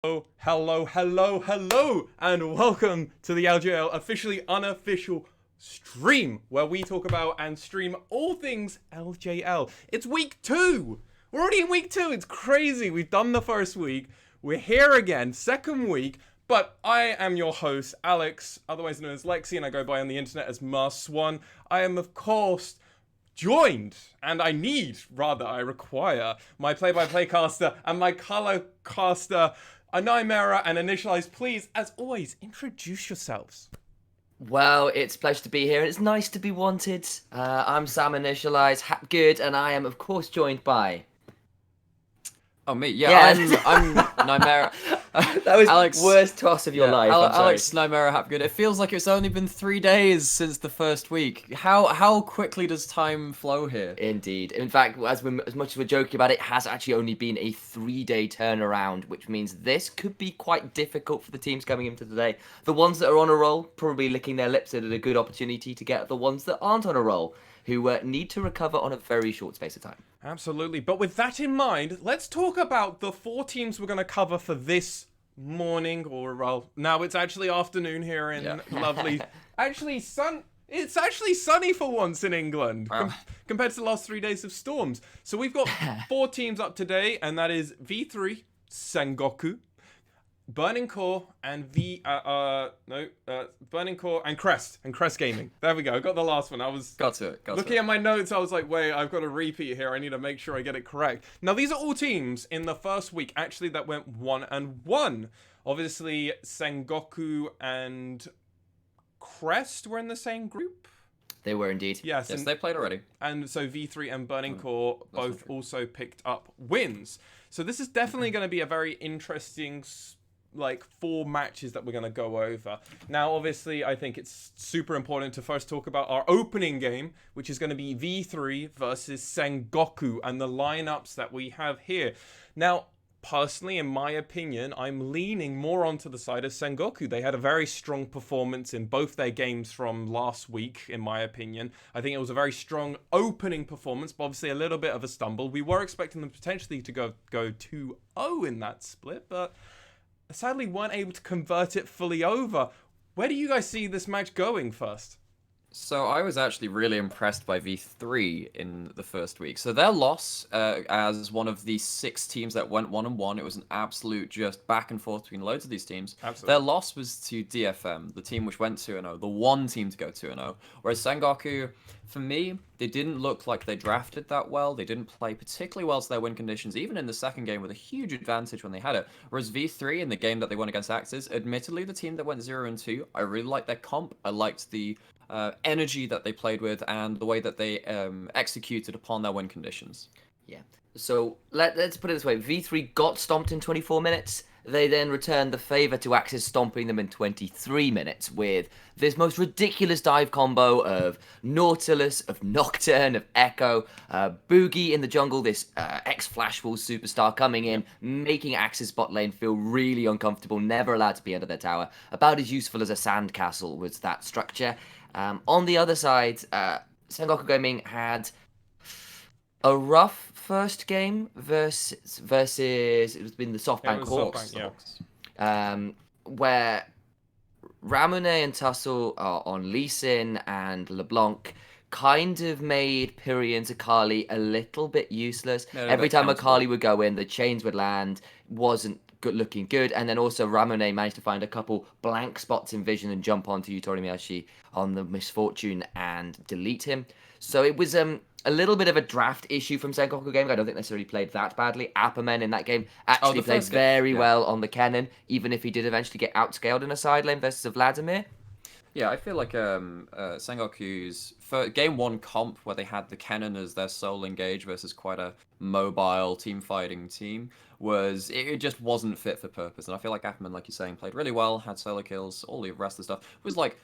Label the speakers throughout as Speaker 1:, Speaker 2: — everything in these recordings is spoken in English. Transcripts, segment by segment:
Speaker 1: Hello, and welcome to the LJL officially unofficial stream where we talk about and stream all things LJL. It's week 2. We're already in week 2. It's crazy. We've done the first week. We're here again, second week. But I am your host, Alex, otherwise known as Lexi, and I go by on the internet as Mars1. I am, of course, joined, and I require my play-by-play caster and my color caster, Animera and Initialize. Please, as always, introduce yourselves.
Speaker 2: Well, it's a pleasure to be here. It's nice to be wanted. I'm Sam Initialize, Good, and I am, of course, joined by...
Speaker 3: Oh, me? Yeah. I'm Nymera.
Speaker 2: That was Alex, worst toss of your life.
Speaker 3: Alex Nymera Hapgood. It feels like it's only been 3 days since the first week. How quickly does time flow here?
Speaker 2: Indeed. In fact, as much as we're joking about it, it has actually only been a 3-day turnaround, which means this could be quite difficult for the teams coming into today. The ones that are on a roll, probably licking their lips at a good opportunity to get the ones that aren't on a roll, who need to recover on a very short space of time.
Speaker 1: Absolutely. But with that in mind, let's talk about the 4 teams we're going to cover for this morning, or, well, now it's actually afternoon here in lovely... It's actually sunny for once in England, compared to the last 3 days of storms. So we've got 4 teams up today, and that is V3, Sengoku, Burning Core, and Burning Core and Crest Gaming. There we go. I got the last one. I was looking at my notes. I was like, wait, I've got a repeat here. I need to make sure I get it correct. Now, these are all teams in the first week actually that went 1-1. Obviously, Sengoku and Crest were in the same group.
Speaker 2: They were indeed.
Speaker 1: Yes,
Speaker 3: they played already.
Speaker 1: And so V3 and Burning Core both also picked up wins. So this is definitely going to be a very interesting 4 matches that we're going to go over. Now, obviously, I think it's super important to first talk about our opening game, which is going to be V3 versus Sengoku, and the lineups that we have here. Now, personally, in my opinion, I'm leaning more onto the side of Sengoku. They had a very strong performance in both their games from last week, in my opinion. I think it was a very strong opening performance, but obviously a little bit of a stumble. We were expecting them potentially to go 2-0 in that split, but sadly weren't able to convert it fully over. Where do you guys see this match going first?
Speaker 3: So I was actually really impressed by V3 in the first week. So their loss, as one of the 6 teams that went 1-1, it was an absolute just back and forth between loads of these teams.
Speaker 1: Absolutely.
Speaker 3: Their loss was to DFM, the team which went 2-0, the one team to go 2-0. Whereas Sengoku, for me, they didn't look like they drafted that well. They didn't play particularly well to their win conditions, even in the second game with a huge advantage when they had it. Whereas V3, in the game that they won against Axis, admittedly, the team that went 0-2, I really liked their comp. I liked the energy that they played with and the way that they executed upon their win conditions.
Speaker 2: Yeah. So let's put it this way. V3 got stomped in 24 minutes. They then returned the favor to Axis, stomping them in 23 minutes with this most ridiculous dive combo of Nautilus, of Nocturne, of Echo, Boogie in the jungle, this ex-Flashful superstar coming in, making Axis bot lane feel really uncomfortable, never allowed to be under their tower. About as useful as a sandcastle was that structure. On the other side, Sengoku Gaming had a rough first game versus it was been the SoftBank Hawks, where Ramune and Tussle are on Lee Sin and LeBlanc kind of made Piri and Akali a little bit useless. Every time Akali would go in, the chains would land, wasn't looking good, and then also Ramune managed to find a couple blank spots in vision and jump onto Yutori Miyashi on the Misfortune and delete him. So it was a little bit of a draft issue from Sengoku Gaming. I don't think necessarily played that badly. Appamen in that game actually played very well on the Kennen, even if he did eventually get outscaled in a side lane versus Vladimir.
Speaker 3: Yeah, I feel like Sengoku's game 1 comp, where they had the Kennen as their sole engage versus quite a mobile team fighting team, it just wasn't fit for purpose. And I feel like Appamen, like you're saying, played really well, had solo kills, all the rest of the stuff. It was like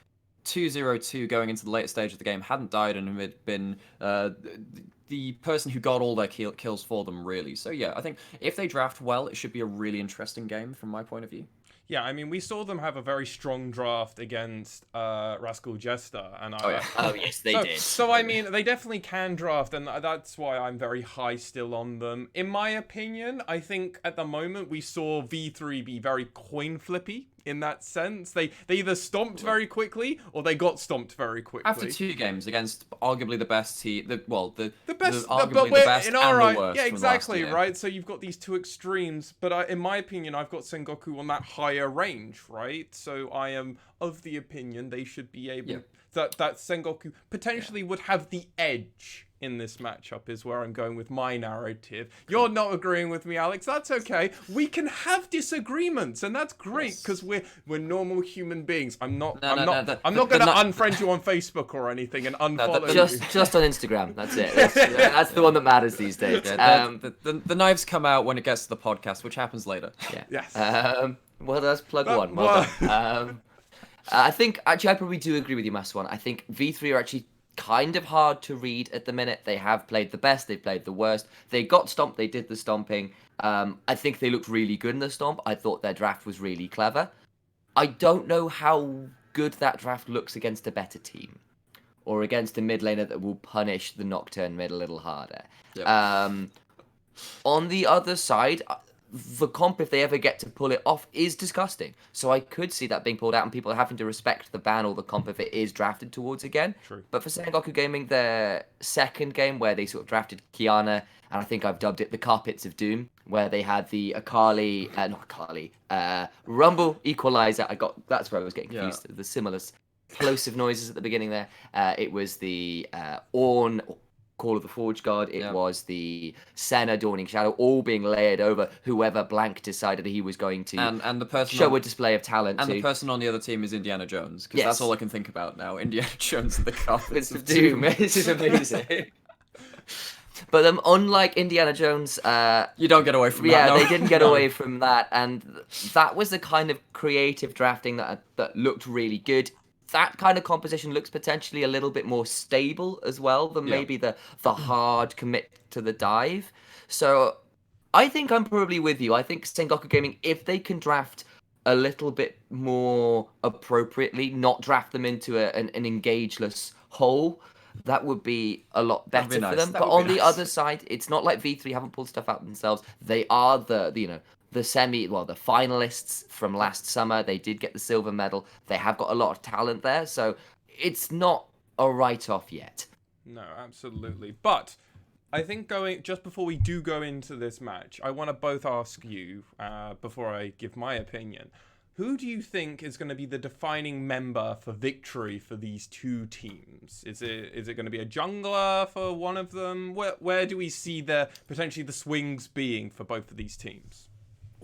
Speaker 3: 2-0-2 going into the later stage of the game, hadn't died, and had been the person who got all their kills for them, really. So yeah, I think if they draft well, it should be a really interesting game from my point of view.
Speaker 1: Yeah, I mean, we saw them have a very strong draft against Rascal Jester, and
Speaker 2: Oh yes, they did.
Speaker 1: So I mean, they definitely can draft, and that's why I'm very high still on them. In my opinion, I think at the moment we saw V3 be very coin flippy in that sense. They either stomped very quickly or they got stomped very quickly.
Speaker 3: After 2 games against arguably the best team, the best,
Speaker 1: but
Speaker 3: arguably the best
Speaker 1: in
Speaker 3: and
Speaker 1: our
Speaker 3: the worst.
Speaker 1: yeah,
Speaker 3: from last
Speaker 1: exactly,
Speaker 3: year.
Speaker 1: right? So you've got these two extremes, but in my opinion, I've got Sengoku on that higher range, right? So I am of the opinion they should be able that Sengoku potentially would have the edge in this matchup is where I'm going with my narrative. You're not agreeing with me, Alex. That's okay. We can have disagreements, and that's great because we're normal human beings. I'm not going to unfriend you on Facebook or anything and unfollow you.
Speaker 2: Just on Instagram. That's it. That's the one that matters these days.
Speaker 3: Yeah, the knives come out when it gets to the podcast, which happens later.
Speaker 2: Yeah.
Speaker 1: Yes.
Speaker 2: Well, that's plug one. Well done. I think actually I probably do agree with you, Master One. I think V3 are actually kind of hard to read at the minute. They have played the best, they've played the worst. They got stomped, they did the stomping. I think they looked really good in the stomp. I thought their draft was really clever. I don't know how good that draft looks against a better team or against a mid laner that will punish the Nocturne mid a little harder.
Speaker 3: Yep.
Speaker 2: On the other side, the comp, if they ever get to pull it off, is disgusting. So I could see that being pulled out and people having to respect the ban or the comp if it is drafted towards again.
Speaker 1: True.
Speaker 2: But for Sengoku Gaming, their second game where they sort of drafted Kiana, and I think I've dubbed it the Carpets of Doom, where they had the Rumble Equalizer. That's where I was getting confused. The similar plosive noises at the beginning there. It was the Ornn Call of the Forge God. It was the Senna Dawning Shadow, all being layered over whoever Blank decided he was going to
Speaker 3: and the person
Speaker 2: show a display of talent
Speaker 3: and
Speaker 2: to.
Speaker 3: the person on the other team is Indiana Jones, because that's all I can think about now. Indiana Jones and the Carpets of
Speaker 2: Doom. This is amazing. But unlike Indiana Jones,
Speaker 3: you don't get away from that.
Speaker 2: Yeah,
Speaker 3: no.
Speaker 2: they didn't get away from that, and that was the kind of creative drafting that looked really good. That kind of composition looks potentially a little bit more stable as well than maybe the hard commit to the dive. So I think I'm probably with you. I think Sengoku Gaming, if they can draft a little bit more appropriately, not draft them into an engageless hole, that would be a lot better for them. But on the other side, it's not like V3 haven't pulled stuff out themselves. They are the finalists from last summer. They did get the silver medal. They have got a lot of talent there, so it's not a write-off yet.
Speaker 1: No, absolutely. But I think just before we do go into this match, I want to both ask you, before I give my opinion, who do you think is going to be the defining member for victory for these two teams? Is it going to be a jungler for one of them? Where do we see potentially the swings being for both of these teams?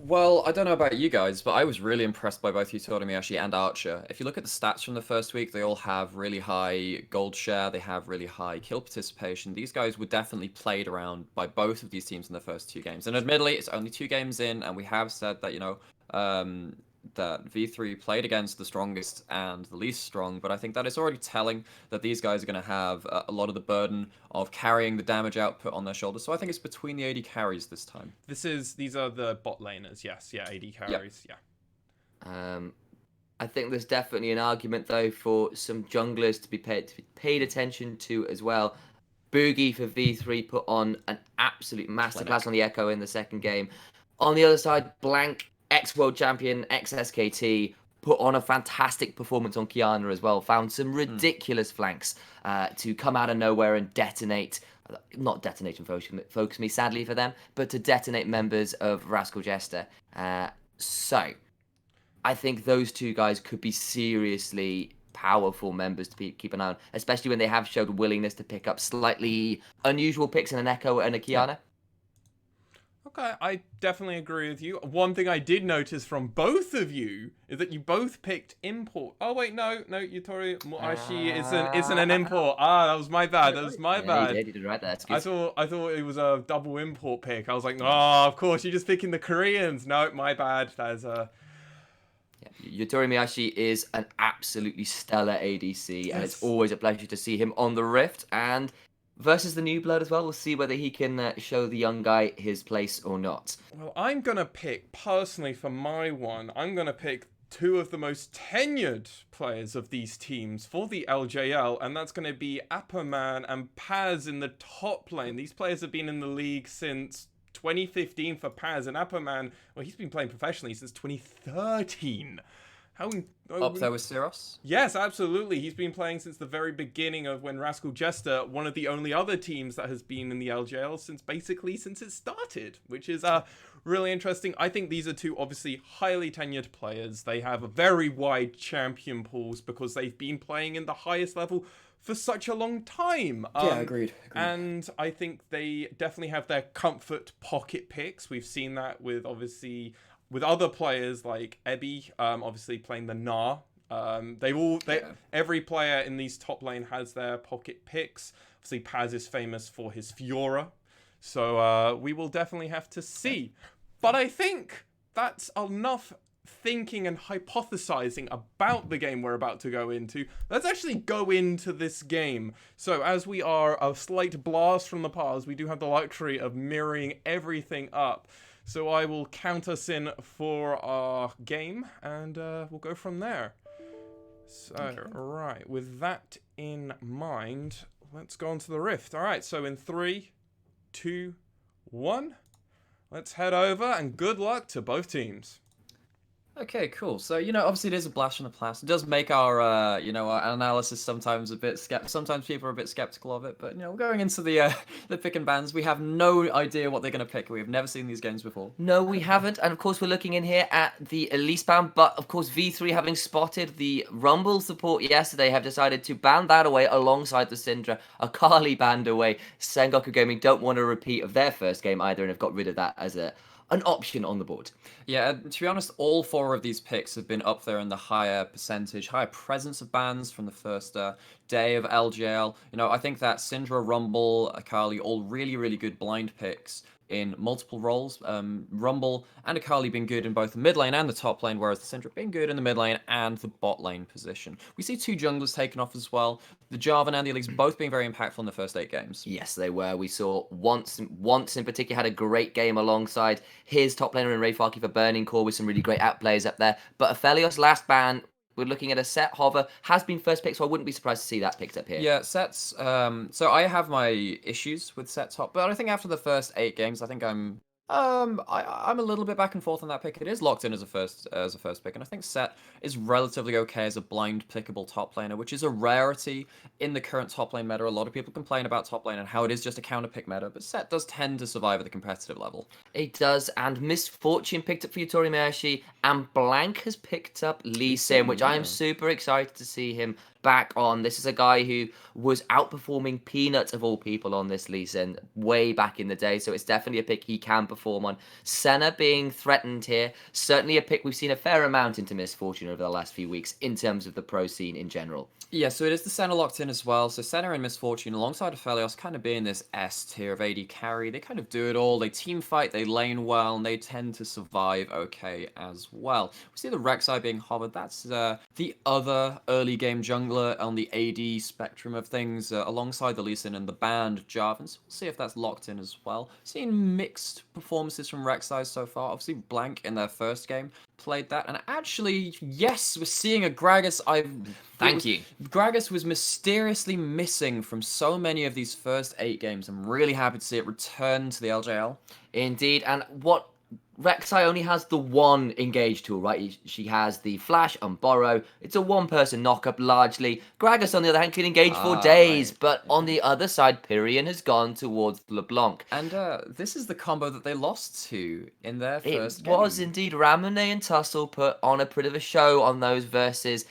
Speaker 3: Well, I don't know about you guys, but I was really impressed by both Yutori Miyashi and Archer. If you look at the stats from the first week, they all have really high gold share, they have really high kill participation. These guys were definitely played around by both of these teams in the first 2 games. And admittedly, it's only 2 games in, and we have said that, that V3 played against the strongest and the least strong, but I think that it's already telling that these guys are going to have a lot of the burden of carrying the damage output on their shoulders. So I think it's between the AD carries this time.
Speaker 1: These are the bot laners, yes, AD carries,
Speaker 2: I think there's definitely an argument though for some junglers to be paid attention to as well. Boogie for V3 put on an absolute masterclass on the Echo in the second game. On the other side, Blank, ex-world champion, ex-SKT, put on a fantastic performance on Kiana as well. Found some ridiculous flanks to come out of nowhere and detonate, not detonate and focus me, sadly for them, but to detonate members of Rascal Jester. So, I think those two guys could be seriously powerful members to keep an eye on, especially when they have showed willingness to pick up slightly unusual picks in an Echo and a Kiana.
Speaker 1: Okay, I definitely agree with you. One thing I did notice from both of you is that you both picked import. Oh wait, no, Yutori Miyashi isn't an import. That was my bad. That was my bad.
Speaker 2: You did right there.
Speaker 1: I thought it was a double import pick. I was like, oh, of course, you're just picking the Koreans. No, my bad. That is
Speaker 2: Yutori Miyashi is an absolutely stellar ADC, and it's always a pleasure to see him on the Rift. And versus the new blood as well. We'll see whether he can show the young guy his place or not.
Speaker 1: Well, I'm going to pick, personally, for my one, I'm going to pick two of the most tenured players of these teams for the LJL, and that's going to be Apperman and Paz in the top lane. These players have been in the league since 2015 for Paz, and Apperman, well, he's been playing professionally since 2013.
Speaker 3: Up there with Siros?
Speaker 1: Yes, absolutely. He's been playing since the very beginning of when Rascal Jester, one of the only other teams that has been in the LJL since it started, which is really interesting. I think these are two obviously highly tenured players. They have very wide champion pools because they've been playing in the highest level for such a long time.
Speaker 3: Agreed.
Speaker 1: And I think they definitely have their comfort pocket picks. We've seen that with other players like Ebby, obviously playing the Gnar. Every player in these top lane has their pocket picks. Obviously, Paz is famous for his Fiora. So we will definitely have to see. But I think that's enough thinking and hypothesizing about the game we're about to go into. Let's actually go into this game. So as we are a slight blast from the past, we do have the luxury of mirroring everything up. So I will count us in for our game, and we'll go from there. So, right, with that in mind, let's go on to the Rift. All right, so in 3, 2, 1, let's head over, and good luck to both teams.
Speaker 3: Okay, cool. So, obviously it is a blast from the past. It does make our, our analysis sometimes a bit sometimes people are a bit skeptical of it. But, we're going into the pick and bans. We have no idea what they're going to pick. We have never seen these games before.
Speaker 2: No, we haven't. And of course, we're looking in here at the Elise ban. But of course, V3, having spotted the Rumble support yesterday, have decided to ban that away alongside the Syndra. Akali banned away. Sengoku Gaming don't want a repeat of their first game either and have got rid of that as an option on the board.
Speaker 3: Yeah, to be honest, all 4 of these picks have been up there in the higher percentage, higher presence of bans from the first day of LJL. I think that Syndra, Rumble, Akali, all really, really good blind picks in multiple roles. Rumble and Akali being good in both the mid lane and the top lane, whereas the Syndra being good in the mid lane and the bot lane position. We see 2 junglers taken off as well. The Jarvan and the Elise both being very impactful in the first 8 games.
Speaker 2: Yes, they were. We saw once in particular had a great game alongside his top laner in Rayfarki for Burning Core with some really great outplays up there. But Aphelios last ban, we're looking at a Set Hover, has been first pick, so I wouldn't be surprised to see that picked up here.
Speaker 3: Yeah, Sets. So I have my issues with Set top, but I think after the first 8 games, I think I'm a little bit back and forth on that pick. It is locked in as a first pick, and I think Set is relatively okay as a blind pickable top laner, which is a rarity in the current top lane meta. A lot of people complain about top lane and how it is just a counter pick meta, but Set does tend to survive at the competitive level.
Speaker 2: It does, and Misfortune picked up Futori Meashi, and Blank has picked up Lee Sin, which I am super excited to see him back on. This is a guy who was outperforming Peanuts of all people on this Lee Sin way back in the day, so it's definitely a pick he can perform on. Senna being threatened here, certainly a pick we've seen a fair amount into Misfortune over the last few weeks in terms of the pro scene in general.
Speaker 3: Yeah, so it is the Senna locked in as well. So Senna and Misfortune alongside Aphelios kind of being this S tier of AD carry. They kind of do it all. They team fight, they lane well, and they tend to survive okay as well. We see the Rek'Sai being hovered. That's the other early game jungler on the AD spectrum of things alongside the Lee Sin and the banned Jarvan. So we'll see if that's locked in as well. Seen mixed performances from Rek'Sai so far. Obviously Blank in their first game played that, and actually, yes, we're seeing a Gragas.
Speaker 2: Thank you.
Speaker 3: Gragas was mysteriously missing from so many of these first 8 games. I'm really happy to see it return to the LJL.
Speaker 2: Indeed, and what Rek'Sai only has the one engage tool, right? She has the flash and borrow. It's a one-person knock-up largely. Gragas, on the other hand, can engage for days, right. But on the other side, Pyrian has gone towards LeBlanc.
Speaker 3: And this is the combo that they lost to in their first game.
Speaker 2: It was indeed. Ramune and Tussle put on a bit of a show on those versus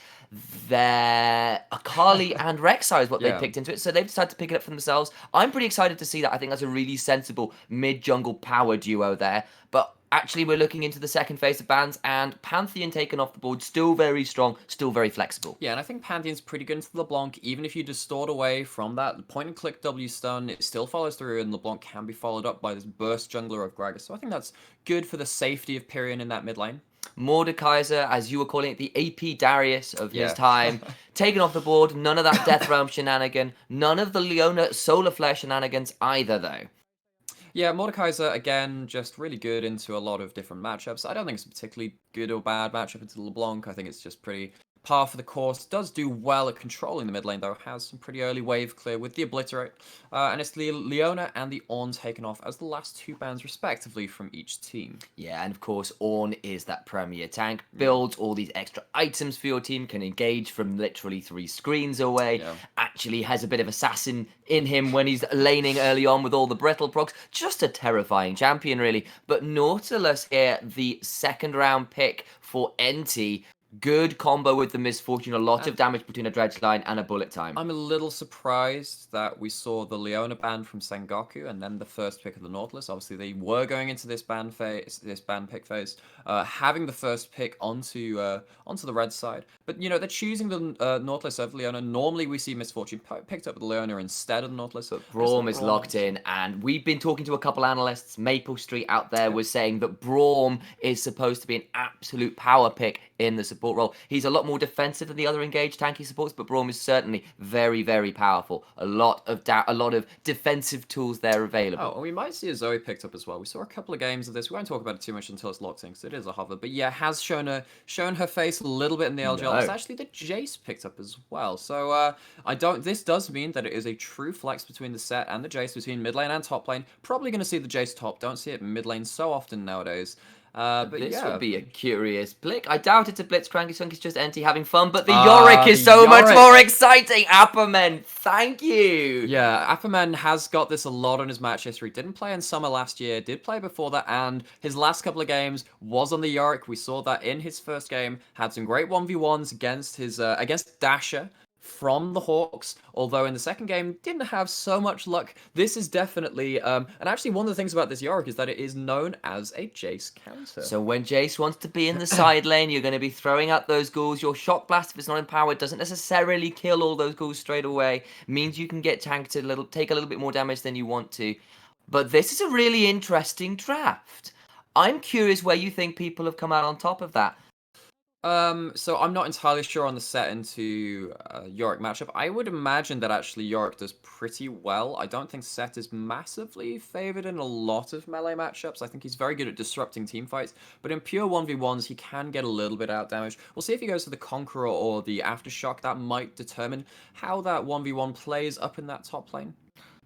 Speaker 2: their Akali and Rek'Sai is what they picked into it, so they've decided to pick it up for themselves. I'm pretty excited to see that. I think that's a really sensible mid-jungle power duo there, but actually we're looking into the second phase of bans, and Pantheon taken off the board, still very strong, still very flexible.
Speaker 3: Yeah, and I think Pantheon's pretty good into LeBlanc. Even if you distort away from that point-and-click W stun, it still follows through, and LeBlanc can be followed up by this burst jungler of Gragas, so I think that's good for the safety of Pyrian in that mid lane.
Speaker 2: Mordekaiser, as you were calling it, the AP Darius of his
Speaker 3: Yeah.
Speaker 2: time, taken off the board. None of that Death Realm shenanigan. None of the Leona Solar Flare shenanigans either, though.
Speaker 3: Yeah, Mordekaiser, again, just really good into a lot of different matchups. I don't think it's a particularly good or bad matchup into LeBlanc. I think it's just pretty par for the course. Does do well at controlling the mid lane, though. Has some pretty early wave clear with the Obliterate. And it's the Leona and the Ornn taken off as the last 2 bans, respectively, from each team.
Speaker 2: Yeah, and of course, Ornn is that premier tank. Builds all these extra items for your team, can engage from literally 3 screens away.
Speaker 3: Yeah.
Speaker 2: Actually has a bit of assassin in him when he's laning early on with all the brittle procs. Just a terrifying champion, really. But Nautilus here, the second round pick for NT. Good combo with the Misfortune, a lot of damage between a dredge line and a bullet time.
Speaker 3: I'm a little surprised that we saw the Leona ban from Sengoku and then the first pick of the Nautilus. Obviously, they were going into this ban pick phase, having the first pick onto the red side. But they're choosing the Nautilus over Leona. Normally, we see Misfortune picked up with the Leona instead of the Nautilus.
Speaker 2: But Braum is locked in, and we've been talking to a couple analysts. Maple Street out there was saying that Braum is supposed to be an absolute power pick in the support role. He's a lot more defensive than the other engaged tanky supports, but Braum is certainly very, very powerful. A lot of defensive tools there available.
Speaker 3: Oh, and we might see a Zoe picked up as well. We saw a couple of games of this. We won't talk about it too much until it's locked in, because it is a hover. But yeah, has shown her face a little bit in the LJL.
Speaker 2: No.
Speaker 3: It's actually the Jace picked up as well. So this does mean that it is a true flex between the set and the Jace, between mid lane and top lane. Probably going to see the Jace top. Don't see it mid lane so often nowadays. But
Speaker 2: this
Speaker 3: yeah.
Speaker 2: would be a curious blick. I doubt it's a Blitzcrank. It's just NT having fun, but the Yorick is so much more exciting. Apperman, thank you.
Speaker 3: Yeah, Apperman has got this a lot on his match history. Didn't play in summer last year, did play before that, and his last couple of games was on the Yorick. We saw that in his first game. Had some great 1v1s against his against Dasher from the Hawks, although in the second game didn't have so much luck. This is definitely and actually one of the things about this Yorick is that it is known as a Jace counter.
Speaker 2: So when Jace wants to be in the side lane, you're going to be throwing out those ghouls. Your Shock Blast, if it's not empowered, doesn't necessarily kill all those ghouls straight away. Means you can get tanked take a little bit more damage than you want to. But this is a really interesting draft. I'm curious where you think people have come out on top of that.
Speaker 3: So I'm not entirely sure on the set into Yorick matchup. I would imagine that actually Yorick does pretty well. I don't think Set is massively favored in a lot of melee matchups. I think he's very good at disrupting team fights, but in pure 1v1s, he can get a little bit out damage. We'll see if he goes to the Conqueror or the Aftershock. That might determine how that 1v1 plays up in that top lane.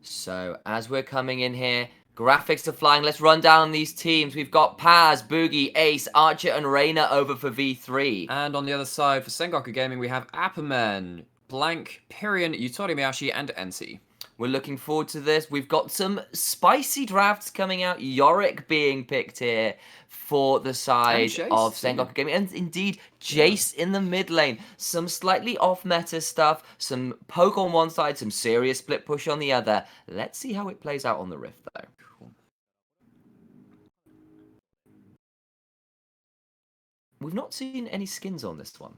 Speaker 2: So as we're coming in here, graphics are flying. Let's run down these teams. We've got Paz, Boogie, Ace, Archer, and Reyna over for V3.
Speaker 3: And on the other side, for Sengoku Gaming, we have Apperman, Blank, Pyrion, Yutori Miyashi, and NC.
Speaker 2: We're looking forward to this. We've got some spicy drafts coming out. Yorick being picked here for the side of Sengoku Gaming. And indeed, Jace in the mid lane. Some slightly off-meta stuff. Some poke on one side. Some serious split push on the other. Let's see how it plays out on the Rift, though. We've not seen any skins on this one.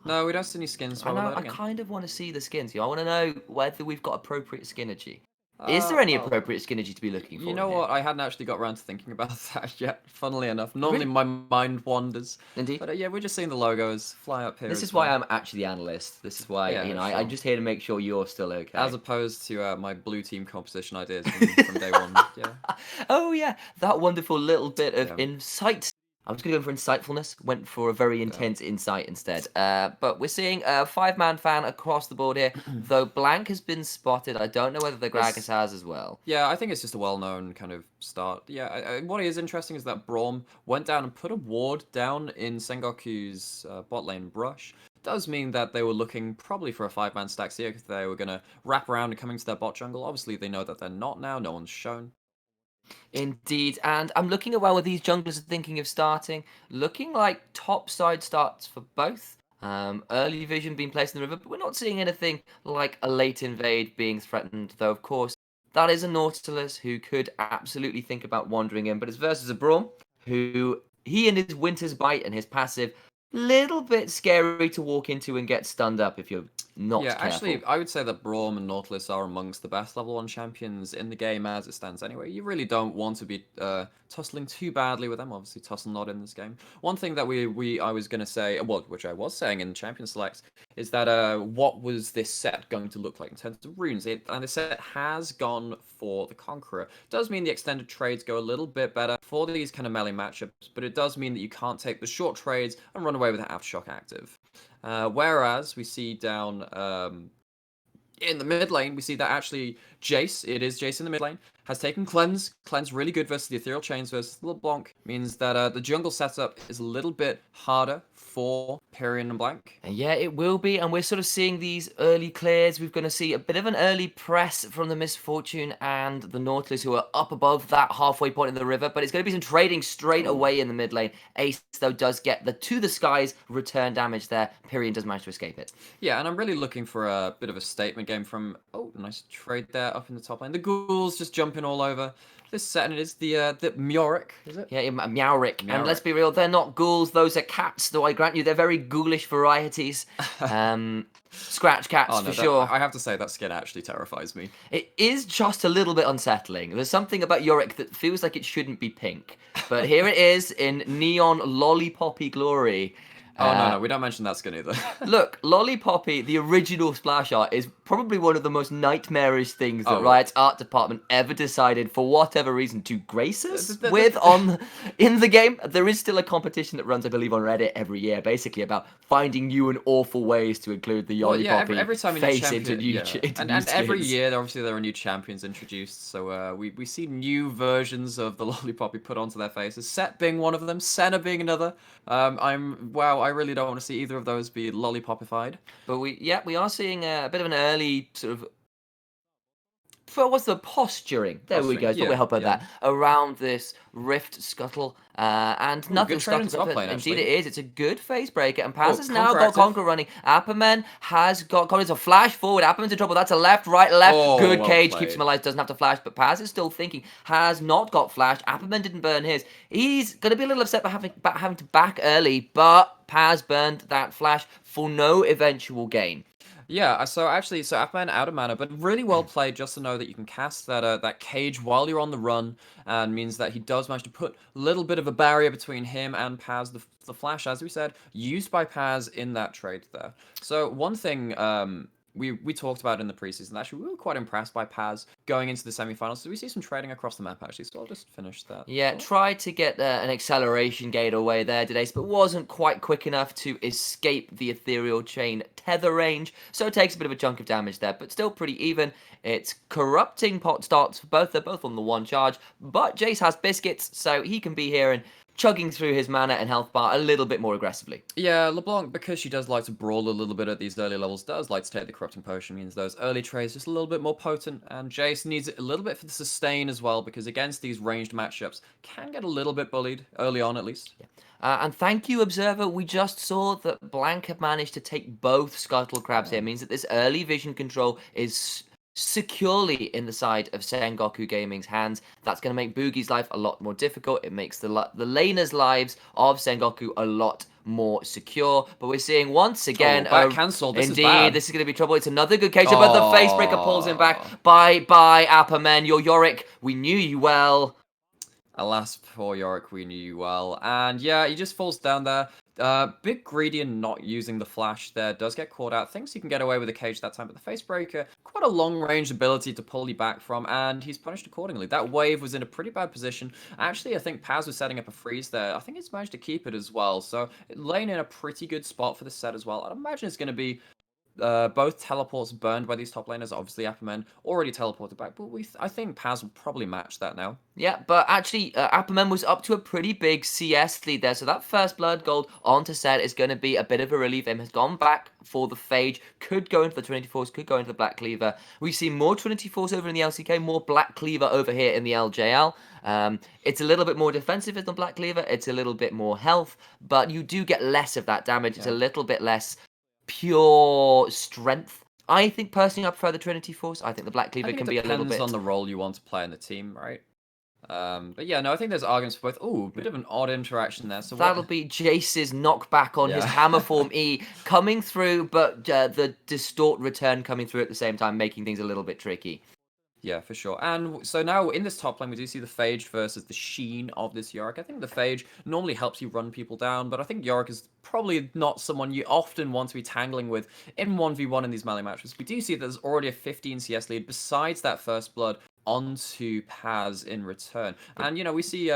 Speaker 3: No, we don't see any skins.
Speaker 2: I kind of want to see the skins. I want to know whether we've got appropriate skinergy. Is there any appropriate skinergy to be looking for?
Speaker 3: You know what? I hadn't actually got around to thinking about that yet, funnily enough. Normally my mind wanders.
Speaker 2: Indeed.
Speaker 3: But yeah, we're just seeing the logos fly up here.
Speaker 2: This is why I'm actually the analyst. This is why, I'm just here to make sure you're still okay.
Speaker 3: As opposed to my blue team composition ideas from day one. Yeah.
Speaker 2: Oh, yeah. That wonderful little bit of insight. I was going to go for insightfulness, went for a very intense insight instead. But we're seeing a 5-man fan across the board here, though Blank has been spotted. I don't know whether the Gragas has as well.
Speaker 3: Yeah, I think it's just a well-known kind of start. Yeah, what is interesting is that Braum went down and put a ward down in Sengoku's bot lane brush. Does mean that they were looking probably for a 5-man stack here because they were going to wrap around and coming to their bot jungle. Obviously, they know that they're not now. No one's shown.
Speaker 2: Indeed, and I'm looking at where these junglers are thinking of starting. Looking like top side starts for both. Early vision being placed in the river, but we're not seeing anything like a late invade being threatened, though, of course. That is a Nautilus who could absolutely think about wandering in, but it's versus a Braum, who he and his Winter's Bite and his passive little bit scary to walk into and get stunned up if you're not
Speaker 3: Yeah,
Speaker 2: careful.
Speaker 3: actually, I would say that Braum and Nautilus are amongst the best level 1 champions in the game as it stands anyway. You really don't want to be tussling too badly with them. Obviously, tussle not in this game. One thing that I was going to say, well, which I was saying in Champion Selects, is that what was this set going to look like in terms of runes? And the set has gone for the Conqueror. Does mean the extended trades go a little bit better for these kind of melee matchups, but it does mean that you can't take the short trades and run away with the Aftershock active. Whereas we see down in the mid lane, we see that actually Jace, it is Jace in the mid lane, has taken Cleanse. Cleanse really good versus the Ethereal Chains versus LeBlanc. Means that the jungle setup is a little bit harder for Pyrion and Blank.
Speaker 2: And yeah, it will be, and we're sort of seeing these early clears. We're going to see a bit of an early press from the Misfortune and the Nautilus, who are up above that halfway point in the river, but it's going to be some trading straight away in the mid lane. Ace, though, does get the To the Skies return damage there. Pyrion does manage to escape it.
Speaker 3: Yeah, and I'm really looking for a bit of a statement game from, nice trade there up in the top lane. The ghouls just jumping all over. This set, and it is the Mjoric, is it?
Speaker 2: Yeah, Meowric. And let's be real, they're not ghouls, those are cats, though I grant you they're very ghoulish varieties. Scratch cats for sure.
Speaker 3: I have to say that skin actually terrifies me.
Speaker 2: It is just a little bit unsettling. There's something about Yorick that feels like it shouldn't be pink. But here it is in neon lollipoppy glory.
Speaker 3: No, we don't mention that skin either.
Speaker 2: Look, Lollipoppy, the original splash art, is probably one of the most nightmarish things that Riot's art department ever decided, for whatever reason, to grace us with in the game. There is still a competition that runs, I believe, on Reddit every year, basically about finding new and awful ways to include the Lollipoppy
Speaker 3: every time
Speaker 2: face into new
Speaker 3: and every year, obviously, there are new champions introduced, so we see new versions of the Lollipoppy put onto their faces. Set being one of them, Senna being another. I really don't want to see either of those be lollipopified.
Speaker 2: But we are seeing a bit of an early sort of what's the posturing? There we go. We'll help with that around this Rift Scuttle, and nothing scuttles up. Indeed, it is. It's a good phase breaker, and Paz has now got Conqueror running. Apperman has got Conqueror. It's a flash forward. Apperman's in trouble. That's a left, right, left. Good cage keeps him alive. Doesn't have to flash, but Paz is still thinking. Has not got flash. Apperman didn't burn his. He's gonna be a little upset about having to back early, but Paz burned that flash for no eventual gain.
Speaker 3: Yeah, so Appman out of mana, but really well played just to know that you can cast that cage while you're on the run, and means that he does manage to put a little bit of a barrier between him and Paz, the flash, as we said, used by Paz in that trade there. So one thing we talked about in the preseason, actually, we were quite impressed by Paz going into the semifinals. So we see some trading across the map, actually, so I'll just finish that.
Speaker 2: Yeah, tried to get an acceleration gate away there today, but wasn't quite quick enough to escape the Ethereal Chain tether range, so it takes a bit of a chunk of damage there, but still pretty even. It's corrupting pot starts for both. They're both on the one charge, but Jace has biscuits, so he can be here and chugging through his mana and health bar a little bit more aggressively.
Speaker 3: Yeah, LeBlanc, because she does like to brawl a little bit at these early levels, does like to take the Corrupting Potion, means those early trades just a little bit more potent, and Jace needs it a little bit for the sustain as well, because against these ranged matchups, can get a little bit bullied, early on at least.
Speaker 2: Yeah. And thank you, Observer. We just saw that Blank have managed to take both Scuttle Crabs here. It means that this early vision control is securely in the side of Sengoku Gaming's hands. That's going to make Boogie's life a lot more difficult. It makes the laners' lives of Sengoku a lot more secure. But we're seeing once again...
Speaker 3: cancel. This
Speaker 2: indeed,
Speaker 3: is bad.
Speaker 2: This is going to be trouble. It's another good cage, but the face breaker pulls him back. Bye-bye, Apperman. You're Yorick. We knew you well.
Speaker 3: Alas, poor Yorick, we knew you well. And yeah, he just falls down there. Bit greedy and not using the flash there. Does get caught out. Thinks he can get away with the cage that time, but the face breaker, quite a long-range ability to pull you back from, and he's punished accordingly. That wave was in a pretty bad position. Actually, I think Paz was setting up a freeze there. I think he's managed to keep it as well. So laying in a pretty good spot for the set as well. I'd imagine it's going to be both teleports burned by these top laners. Obviously, Apperman already teleported back, but I think Paz will probably match that now.
Speaker 2: Yeah, but actually, Apperman was up to a pretty big CS lead there, so that first blood gold onto set is going to be a bit of a relief. Him has gone back for the Phage, could go into the 24s, could go into the Black Cleaver. We see more 24s over in the LCK, more Black Cleaver over here in the LJL. It's a little bit more defensive than Black Cleaver, it's a little bit more health, but you do get less of that damage. It's a little bit less pure strength. I think personally I prefer the Trinity Force. I think the Black Cleaver can be a little bit...
Speaker 3: depends on the role you want to play in the team, right? But yeah, no, I think there's arguments for both. Ooh, bit of an odd interaction there. So
Speaker 2: That'll be Jace's knockback on his
Speaker 3: Yeah.
Speaker 2: hammer form E coming through, but the distort return coming through at the same time, making things a little bit tricky.
Speaker 3: Yeah, for sure. And so now in this top lane, we do see the Phage versus the Sheen of this Yorick. I think the Phage normally helps you run people down, but I think Yorick is probably not someone you often want to be tangling with in 1v1 in these melee matches. We do see that there's already a 15 CS lead besides that first blood onto Paz in return. And, you know, we see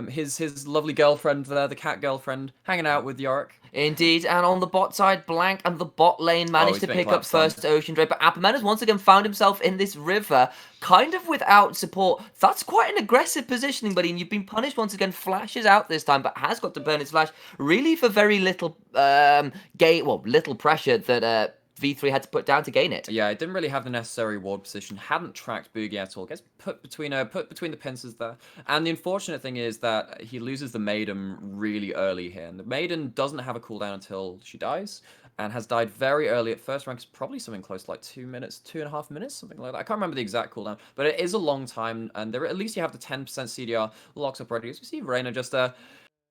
Speaker 3: his lovely girlfriend there, the cat girlfriend, hanging out with Yorick.
Speaker 2: Indeed, and on the bot side, Blank and the bot lane managed
Speaker 3: he's
Speaker 2: to
Speaker 3: been
Speaker 2: pick up
Speaker 3: collapsed on.
Speaker 2: first Ocean Drain, but Apperman has once again found himself in this river, kind of without support. That's quite an aggressive positioning, buddy, and you've been punished once again. Flashes out this time, but has got to burn his flash, really for very little little pressure that V3 had to put down to gain it.
Speaker 3: Yeah, it didn't really have the necessary ward position. Hadn't tracked Boogie at all. Gets put between the pincers there. And the unfortunate thing is that he loses the Maiden really early here. And the Maiden doesn't have a cooldown until she dies, and has died very early at first rank. It's probably something close to like 2 minutes, 2.5 minutes, something like that. I can't remember the exact cooldown, but it is a long time. And there at least you have the 10% CDR locks up ready. As we see Reyna just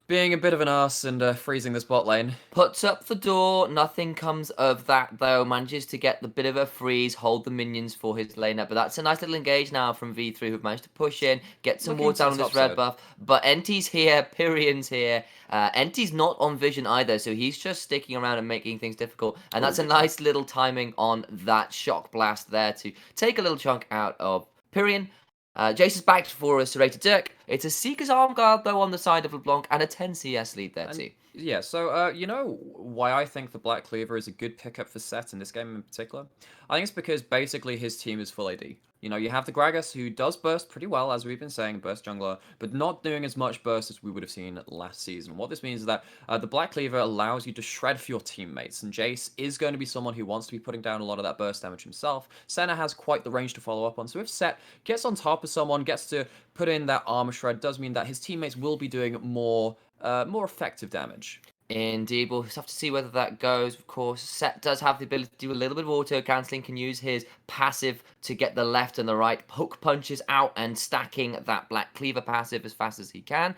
Speaker 3: being a bit of an ass and freezing this bot lane.
Speaker 2: Puts up the door, nothing comes of that though, manages to get the bit of a freeze, hold the minions for his laner, but that's a nice little engage now from V3 who've managed to push in, get some more down on this red buff, but Enti's here, Pyrion's here, Enti's not on vision either, so he's just sticking around and making things difficult, and that's a nice little timing on that shock blast there to take a little chunk out of Pyrion. Jace is back for a serrated Dirk. It's a Seeker's Arm Guard, though, on the side of LeBlanc, and a 10 CS lead there, too.
Speaker 3: Yeah, so, you know why I think the Black Cleaver is a good pickup for Set in this game in particular? I think it's because basically his team is full AD. You know, you have the Gragas, who does burst pretty well, as we've been saying, burst jungler, but not doing as much burst as we would have seen last season. What this means is that the Black Cleaver allows you to shred for your teammates, and Jace is going to be someone who wants to be putting down a lot of that burst damage himself. Senna has quite the range to follow up on, so if Set gets on top of someone, gets to put in that armor shred, does mean that his teammates will be doing more effective damage.
Speaker 2: Indeed, we'll just have to see whether that goes. Of course, Set does have the ability to do a little bit of auto-cancelling, can use his passive to get the left and the right hook punches out and stacking that Black Cleaver passive as fast as he can.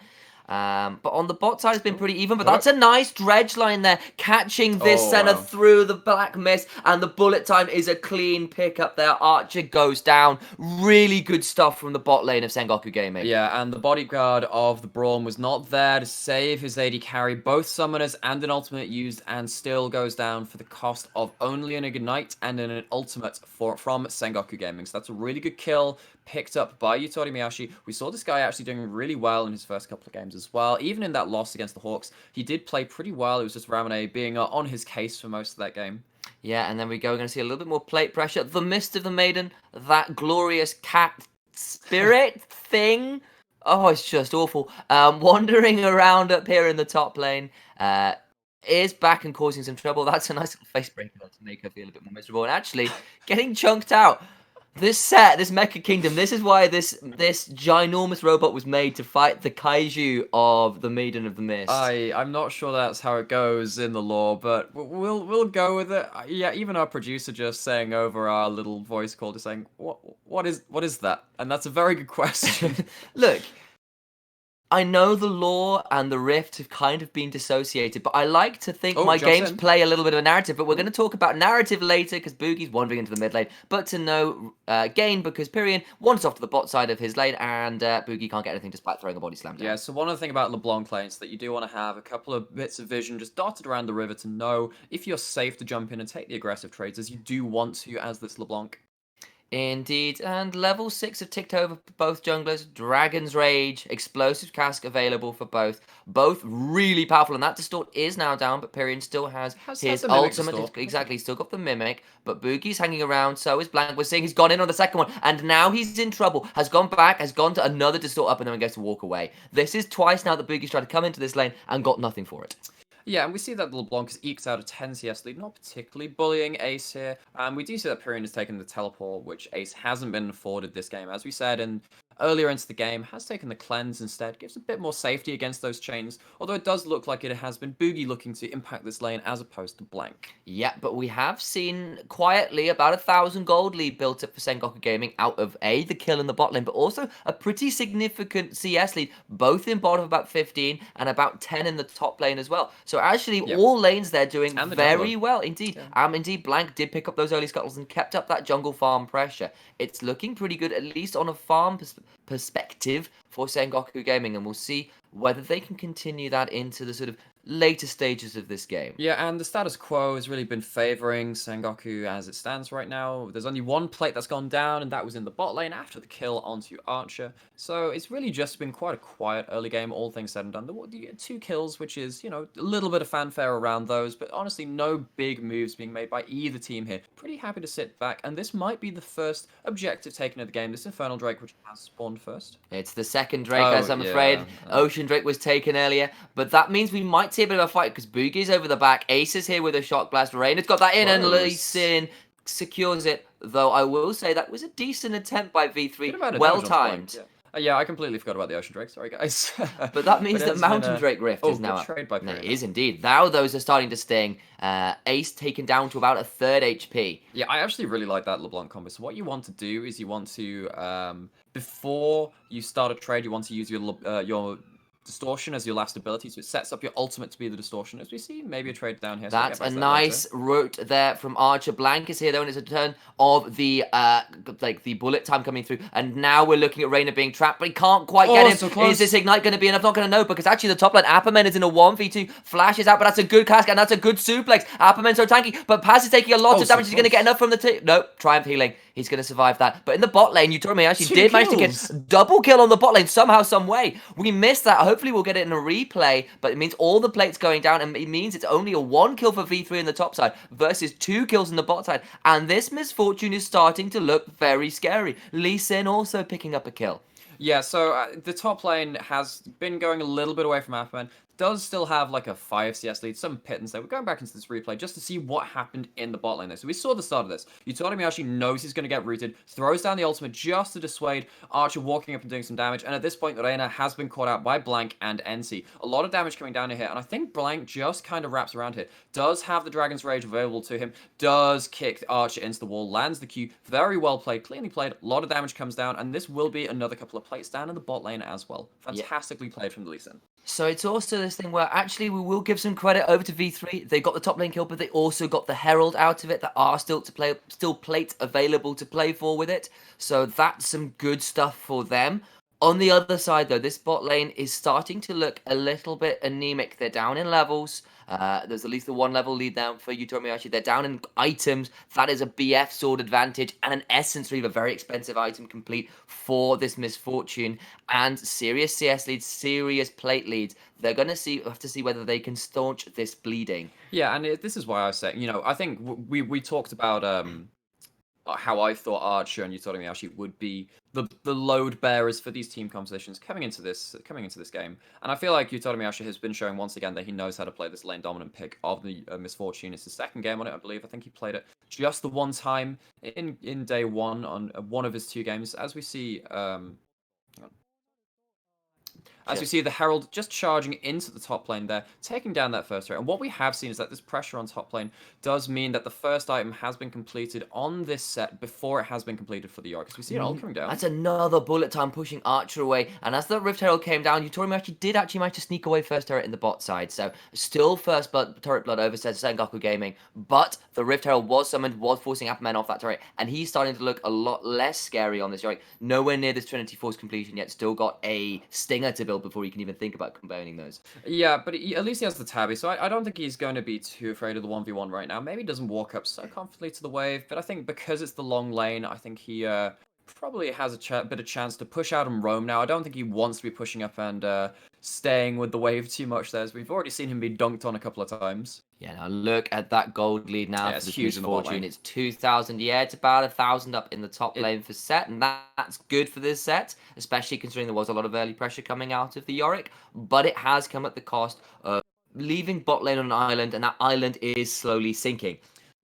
Speaker 2: But on the bot side, it's been pretty even, but that's a nice dredge line there, catching this Senna through the black mist, and the bullet time is a clean pickup there. Archer goes down. Really good stuff from the bot lane of Sengoku Gaming.
Speaker 3: Yeah, and the bodyguard of the Braum was not there to save his AD carry. Both summoners and an ultimate used, and still goes down for the cost of only an ignite and an ultimate from Sengoku Gaming. So that's a really good kill, picked up by Yutori Miyashi. We saw this guy actually doing really well in his first couple of games as well. Even in that loss against the Hawks, he did play pretty well. It was just Ramone being on his case for most of that game.
Speaker 2: Yeah, and then we're going to see a little bit more plate pressure. The Mist of the Maiden, that glorious cat spirit thing. Oh, it's just awful. Wandering around up here in the top lane. Is back and causing some trouble. That's a nice little face breaker to make her feel a bit more miserable. And actually, getting chunked out. This set, this Mecha Kingdom, this is why this ginormous robot was made to fight the kaiju of the Maiden of the Mist.
Speaker 3: I'm not sure that's how it goes in the lore, but we'll go with it. Yeah, even our producer just saying over our little voice call, just saying, what is that? And that's a very good question.
Speaker 2: Look, I know the lore and the rift have kind of been dissociated, but I like to think my games play a little bit of a narrative, but we're going to talk about narrative later because Boogie's wandering into the mid lane, but to no gain because Pyrion wanders off to the bot side of his lane and Boogie can't get anything despite throwing a body slam down.
Speaker 3: Yeah, so one other thing about LeBlanc lanes that you do want to have a couple of bits of vision just dotted around the river to know if you're safe to jump in and take the aggressive trades as you do want to as this LeBlanc.
Speaker 2: Indeed, and level 6 have ticked over for both junglers. Dragon's Rage, Explosive Cask available for both. Both really powerful, and that Distort is now down, but Pyrion still has his ultimate. Exactly, he's still got the Mimic, but Boogie's hanging around, so is Blank. We're seeing he's gone in on the second one, and now he's in trouble. Has gone back, has gone to another Distort up, and then gets to walk away. This is twice now that Boogie's tried to come into this lane and got nothing for it.
Speaker 3: Yeah, and we see that LeBlanc has eked out a 10 CS lead, not particularly bullying Ace here. We do see that Pyrion has taken the teleport, which Ace hasn't been afforded this game. As we said in earlier into the game, has taken the cleanse instead, gives a bit more safety against those chains, although it does look like it has been Boogie looking to impact this lane as opposed to Blank.
Speaker 2: Yeah, but we have seen quietly about 1,000 gold lead built up for Sengoku Gaming out of the kill in the bot lane, but also a pretty significant CS lead, both in bot of about 15 and about 10 in the top lane as well. So actually, all lanes they're doing
Speaker 3: And the
Speaker 2: very
Speaker 3: jungler.
Speaker 2: well indeed. Indeed, Blank did pick up those early scuttles and kept up that jungle farm pressure. It's looking pretty good, at least on a farm perspective for Sengoku Gaming, and we'll see whether they can continue that into the sort of later stages of this game.
Speaker 3: Yeah, and the status quo has really been favoring Sengoku as it stands right now. There's only one plate that's gone down, and that was in the bot lane after the kill onto Archer. So it's really just been quite a quiet early game, all things said and done. The 2 kills, which is, a little bit of fanfare around those, but honestly, no big moves being made by either team here. Pretty happy to sit back, and this might be the first objective taken of the game. This Infernal Drake, which has spawned first.
Speaker 2: It's the second Drake, as I'm afraid. Ocean Drake was taken earlier, but that means we might see a bit of a fight because Boogie's over the back. Ace is here with a shock blast. Reyna's got that in, and Lee Sin secures it. Though I will say that was a decent attempt by V3. Well timed.
Speaker 3: Yeah, I completely forgot about the Ocean Drake. Sorry, guys.
Speaker 2: But that means that Mountain Drake Rift is now up. It is indeed. Now those are starting to sting. Ace taken down to about a third HP.
Speaker 3: Yeah, I actually really like that LeBlanc combo. So what you want to do is you want to, before you start a trade, you want to use your distortion as your last ability, so it sets up your ultimate to be the distortion. As we see, maybe a trade down here.
Speaker 2: That's a nice route there from Archer. Blank is here though, and it's a turn of the the bullet time coming through, and now we're looking at Reyna being trapped, but he can't quite get him. So is this ignite going to be enough? Not going to know, because actually the top lane Apperman is in a 1v2, flashes out, but that's a good cast, and that's a good suplex. Apperman's so tanky, but Paz is taking a lot of damage. He's going to get enough from the no, Triumph healing. He's going to survive that. But in the bot lane, Utormi actually did manage to get double kill on the bot lane somehow, some way. We missed that. Hopefully we'll get it in a replay, but it means all the plates going down, and it means it's only a 1 kill for V3 in the top side versus 2 kills in the bot side. And this misfortune is starting to look very scary. Lee Sin also picking up a kill.
Speaker 3: Yeah, so the top lane has been going a little bit away from Apperman. Does still have like a 5 CS lead, some pittance there. We're going back into this replay just to see what happened in the bot lane there. So we saw the start of this. Utormi actually knows he's going to get rooted, throws down the ultimate just to dissuade Archer walking up and doing some damage. And at this point, Reyna has been caught out by Blank and NC. A lot of damage coming down here, and I think Blank just kind of wraps around here. Does have the Dragon's Rage available to him, does kick Archer into the wall, lands the Q. Very well played, cleanly played. A lot of damage comes down, and this will be another couple of plates down in the bot lane as well. Fantastically played from the Lee Sin.
Speaker 2: So it's also this thing where actually we will give some credit over to V3. They got the top lane kill, but they also got the Herald out of it. That are still plates available to play for with it. So that's some good stuff for them. On the other side, though, this bot lane is starting to look a little bit anemic. They're down in levels. There's at least a 1 level lead down for Utomiyashi. They're down in items. That is a BF sword advantage and an Essence Reaver, very expensive item complete for this misfortune. And serious CS leads, serious plate leads. They're going to have to see whether they can staunch this bleeding.
Speaker 3: Yeah, and this is why I was saying, I think we talked about how I thought Archer and Utomiyashi would be the load bearers for these team compositions coming into this game. And I feel like Utomiyashi has been showing once again that he knows how to play this lane dominant pick of the Misfortune. It's the second game on it, I believe. I think he played it just the one time in day one on one of his 2 games. As we see, we see the Herald just charging into the top lane there, taking down that first turret. And what we have seen is that this pressure on top lane does mean that the first item has been completed on this set before it has been completed for the Yorick. Because we see it all coming down.
Speaker 2: That's another bullet time pushing Archer away. And as the Rift Herald came down, Utorimi did actually manage to sneak away first turret in the bot side. So still first turret blood over, says Sengoku Gaming. But the Rift Herald was summoned, was forcing Apperman off that turret. And he's starting to look a lot less scary on this Yorick. Nowhere near this Trinity Force completion yet. Still got a Stinger to build before he can even think about combining those.
Speaker 3: Yeah, but at least he has the Tabby, so I don't think he's going to be too afraid of the 1v1 right now. Maybe he doesn't walk up so confidently to the wave, but I think because it's the long lane, I think he probably has a bit of chance to push out and roam now. I don't think he wants to be pushing up and staying with the wave too much there, as we've already seen him be dunked on a couple of times.
Speaker 2: Yeah, now look at that gold lead now. It's huge in the bot lane. It's 2,000. Yeah, it's about 1,000 up in the top lane for set, and that's good for this set, especially considering there was a lot of early pressure coming out of the Yorick, but it has come at the cost of leaving bot lane on an island, and that island is slowly sinking.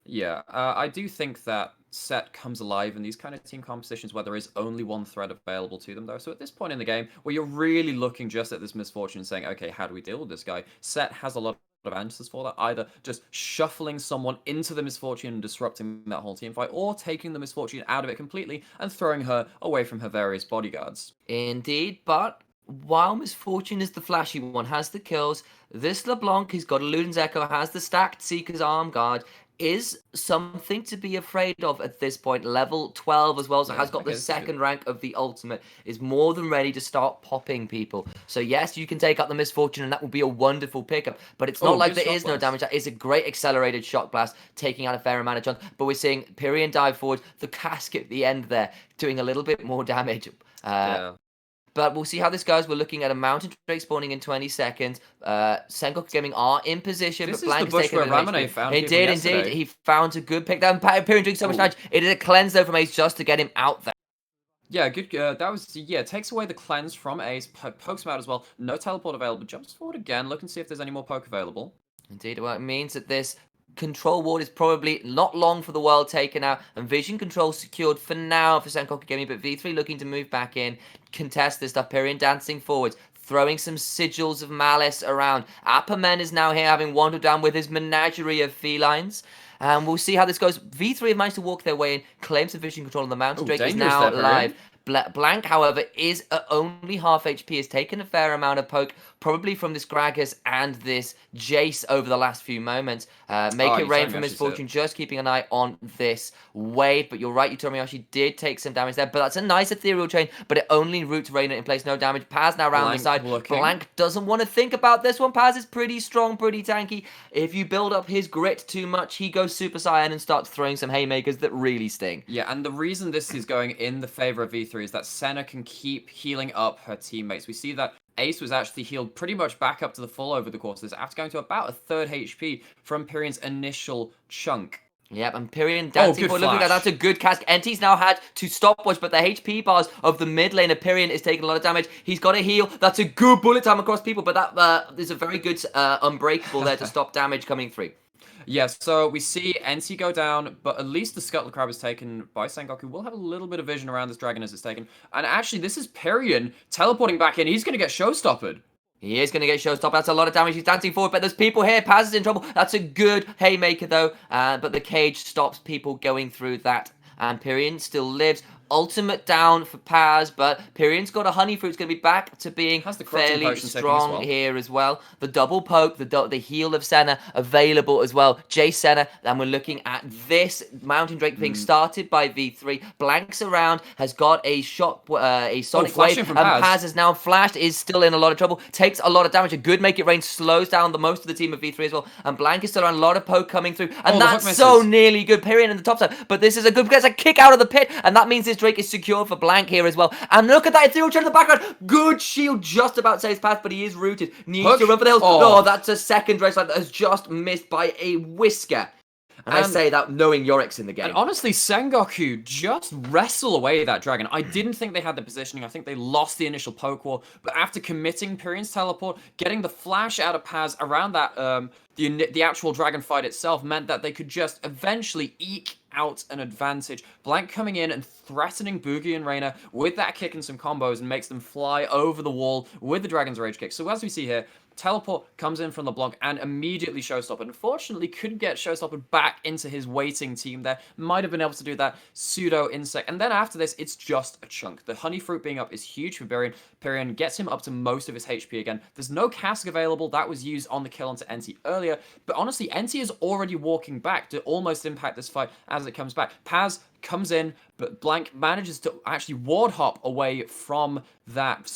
Speaker 3: Yeah, I do think that Set comes alive in these kind of team compositions where there is only one thread available to them, though. So at this point in the game, where you're really looking just at this misfortune and saying, okay, how do we deal with this guy? Set has a lot of answers for that, either just shuffling someone into the misfortune and disrupting that whole team fight, or taking the misfortune out of it completely and throwing her away from her various bodyguards.
Speaker 2: Indeed, but while Misfortune is the flashy one, has the kills, this LeBlanc, he's got a Luden's Echo, has the stacked Seeker's Arm Guard, is something to be afraid of at this point. Level 12 as well, so has got the second rank of the ultimate, is more than ready to start popping people. So yes, you can take out the Misfortune, and that will be a wonderful pickup, but it's not like there is no damage. That is a great accelerated Shock Blast, taking out a fair amount of chance, but we're seeing Pyrian dive forward, the casket at the end there, doing a little bit more damage. But we'll see how this goes. We're looking at a Mountain Drake spawning in 20 seconds. Sengoku Gaming are in position,
Speaker 3: this
Speaker 2: but Blank
Speaker 3: is the bush where Ramune found
Speaker 2: He did indeed. He found a good pick. That Pyrian doing so much damage. It is a cleanse though from Ace just to get him out there.
Speaker 3: Yeah, good. That was, takes away the cleanse from Ace, pokes him out as well. No teleport available. Jumps forward again, looking to see if there's any more poke available.
Speaker 2: Indeed, well, it means that this control ward is probably not long for the world taken out, and vision control secured for now for Sengoku Gaming, but V3 looking to move back in, contest this stuff. Pyrian dancing forwards, throwing some sigils of malice around. Appamen is now here, having wandered down with his menagerie of felines. And we'll see how this goes. V3 have managed to walk their way in, claim some vision control on the Mountain Drake, is now live. Blank, however, is only half HP, has taken a fair amount of poke, probably from this Gragas and this Jace over the last few moments. Make it rain from Misfortune, just keeping an eye on this wave. But you're right, Utomiyashi did take some damage there, but that's a nice ethereal chain, but it only roots Reina in place, no damage. Paz now round the side. Blank doesn't want to think about this one. Paz is pretty strong, pretty tanky. If you build up his grit too much, he goes Super Saiyan and starts throwing some haymakers that really sting.
Speaker 3: Yeah, and the reason this is going in the favor of V3 is that Senna can keep healing up her teammates. We see that Ace was actually healed pretty much back up to the full over the course of this, after going to about a third HP from Pyrian's initial chunk.
Speaker 2: Yep, and Pyrian dancing forward. Look at that, that's a good cast. Enti's now had to stopwatch, but the HP bars of the mid laner Pyrian is taking a lot of damage. He's got a heal. That's a good bullet time across people, but that is a very good unbreakable there to stop damage coming through.
Speaker 3: Yes, so we see NC go down, but at least the Scuttle Crab is taken by Sengoku. We'll have a little bit of vision around this dragon as it's taken. And actually, this is Pyrian teleporting back in. He's going to get showstoppered.
Speaker 2: He is going to get showstopped. That's a lot of damage. He's dancing forward, but there's people here. Paz is in trouble. That's a good haymaker, though. But the cage stops people going through that. And Pyrian still lives. Ultimate down for Paz, but Pyrian's got a honey fruit. It's going to be back to being fairly strong here as well. The double poke, the heal of Senna available as well. Jace Senna, and we're looking at this Mountain Drake thing started by V3. Blanks around, has got a shot, a sonic wave, and Paz has now flashed, is still in a lot of trouble, takes a lot of damage. A good make it rain slows down the most of the team of V3 as well, and Blank is still on a lot of poke coming through, and that's so nearly good. Pyrian in the top side, but this is a good, gets a kick out of the pit, and that means this Drake is secure for Blank here as well. And look at that ethereal chain in the background. Good shield, just about saves path, but he is rooted. Needs to run for the hills. Oh, that's a second Drake that has just missed by a whisker. And I say that knowing Yorick's in the game.
Speaker 3: And honestly, Sengoku just wrestle away that dragon. I didn't think they had the positioning. I think they lost the initial poke war. But after committing Pyrian's teleport, getting the flash out of Paz around that, the actual dragon fight itself meant that they could just eventually eke out an advantage. Blank coming in and threatening Boogie and Reina with that kick and some combos and makes them fly over the wall with the Dragon's Rage kick. So as we see here, teleport comes in from LeBlanc and immediately Showstopper. Unfortunately, couldn't get Showstopper back into his waiting team there. Might have been able to do that pseudo insect. And then after this, it's just a chunk. The honey fruit being up is huge for Pyrian. Pyrian gets him up to most of his HP again. There's no cask available. That was used on the kill onto NT earlier. But honestly, NT is already walking back to almost impact this fight as it comes back. Paz comes in, but Blank manages to actually ward hop away from that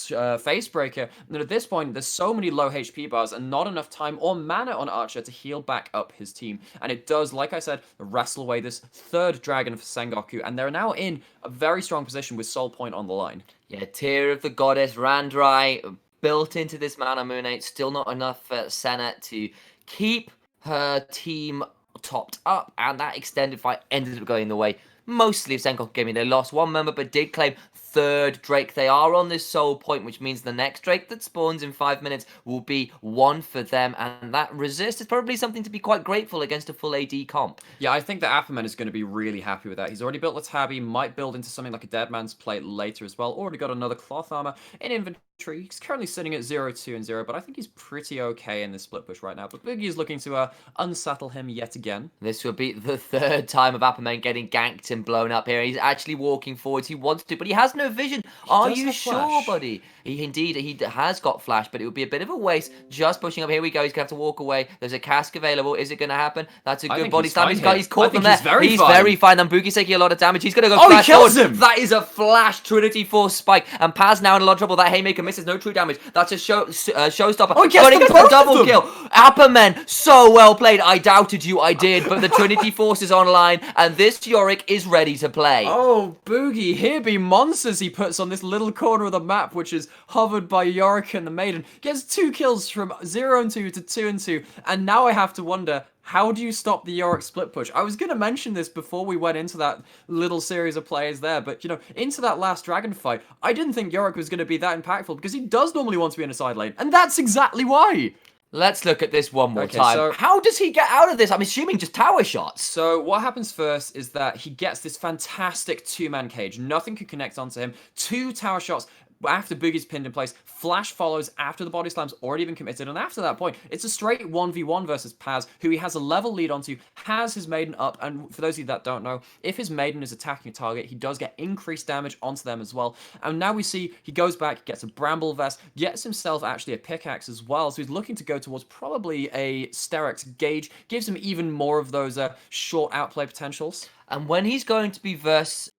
Speaker 3: face breaker. And at this point, there's so many low HP bars and not enough time or mana on Archer to heal back up his team. And it does, like I said, wrestle away this third dragon for Sengoku. And they're now in a very strong position with Soul Point on the line.
Speaker 2: Yeah, Tear of the Goddess ran dry, built into this Mana Moonate. Still not enough for Senna to keep her team topped up. And that extended fight ended up going the way mostly of Sengoku Gaming. They lost one member, but did claim third Drake. They are on this soul point, which means the next Drake that spawns in 5 minutes will be one for them, and that resist is probably something to be quite grateful against a full AD comp.
Speaker 3: Yeah, I think that Apperman is going to be really happy with that. He's already built a tabby, might build into something like a Dead Man's Plate later as well. Already got another cloth armor in inventory. He's currently sitting at 0-2 and 0, but I think he's pretty okay in this split push right now. But Boogie is looking to unsettle him yet again.
Speaker 2: This will be the third time of Apperman getting ganked and blown up here. He's actually walking forwards. He wants to, but he has no vision. Are you sure, buddy? He has got flash, but it would be a bit of a waste just pushing up. Here we go. He's going to have to walk away. There's a cask available. Is it going to happen? That's a good body slam. He's caught them there. He's very fine. And Boogie's taking a lot of damage. He's going to go flash
Speaker 3: forward. He kills him.
Speaker 2: That is a flash Trinity Force spike. And Paz now in a lot of trouble. That haymaker misses. No true damage. That's a showstopper.
Speaker 3: Oh, he gets
Speaker 2: the double kill. Apperman, so well played. I doubted you. I did. But the Trinity Force is online. And this Yorick is ready to play.
Speaker 3: Oh, Boogie. Here be monsters he puts on this little corner of the map, which is hovered by Yorick and the Maiden. Gets 2 kills from 0-2 to 2-2. And now I have to wonder, how do you stop the Yorick split push? I was going to mention this before we went into that little series of plays there, but, into that last Dragon fight, I didn't think Yorick was going to be that impactful because he does normally want to be in a side lane, and that's exactly why.
Speaker 2: Let's look at this one more time.
Speaker 3: So,
Speaker 2: how does he get out of this? I'm assuming just tower shots.
Speaker 3: So what happens first is that he gets this fantastic 2-man cage. Nothing can connect onto him. 2 tower shots after Boogie's pinned in place. Flash follows after the body slam's already been committed, and after that point, it's a straight 1v1 versus Paz, who he has a level lead onto, has his Maiden up, and for those of you that don't know, if his Maiden is attacking a target, he does get increased damage onto them as well. And now we see he goes back, gets a Bramble Vest, gets himself actually a pickaxe as well, so he's looking to go towards probably a Sterex Gauge, gives him even more of those short outplay potentials.
Speaker 2: And when he's going to be versus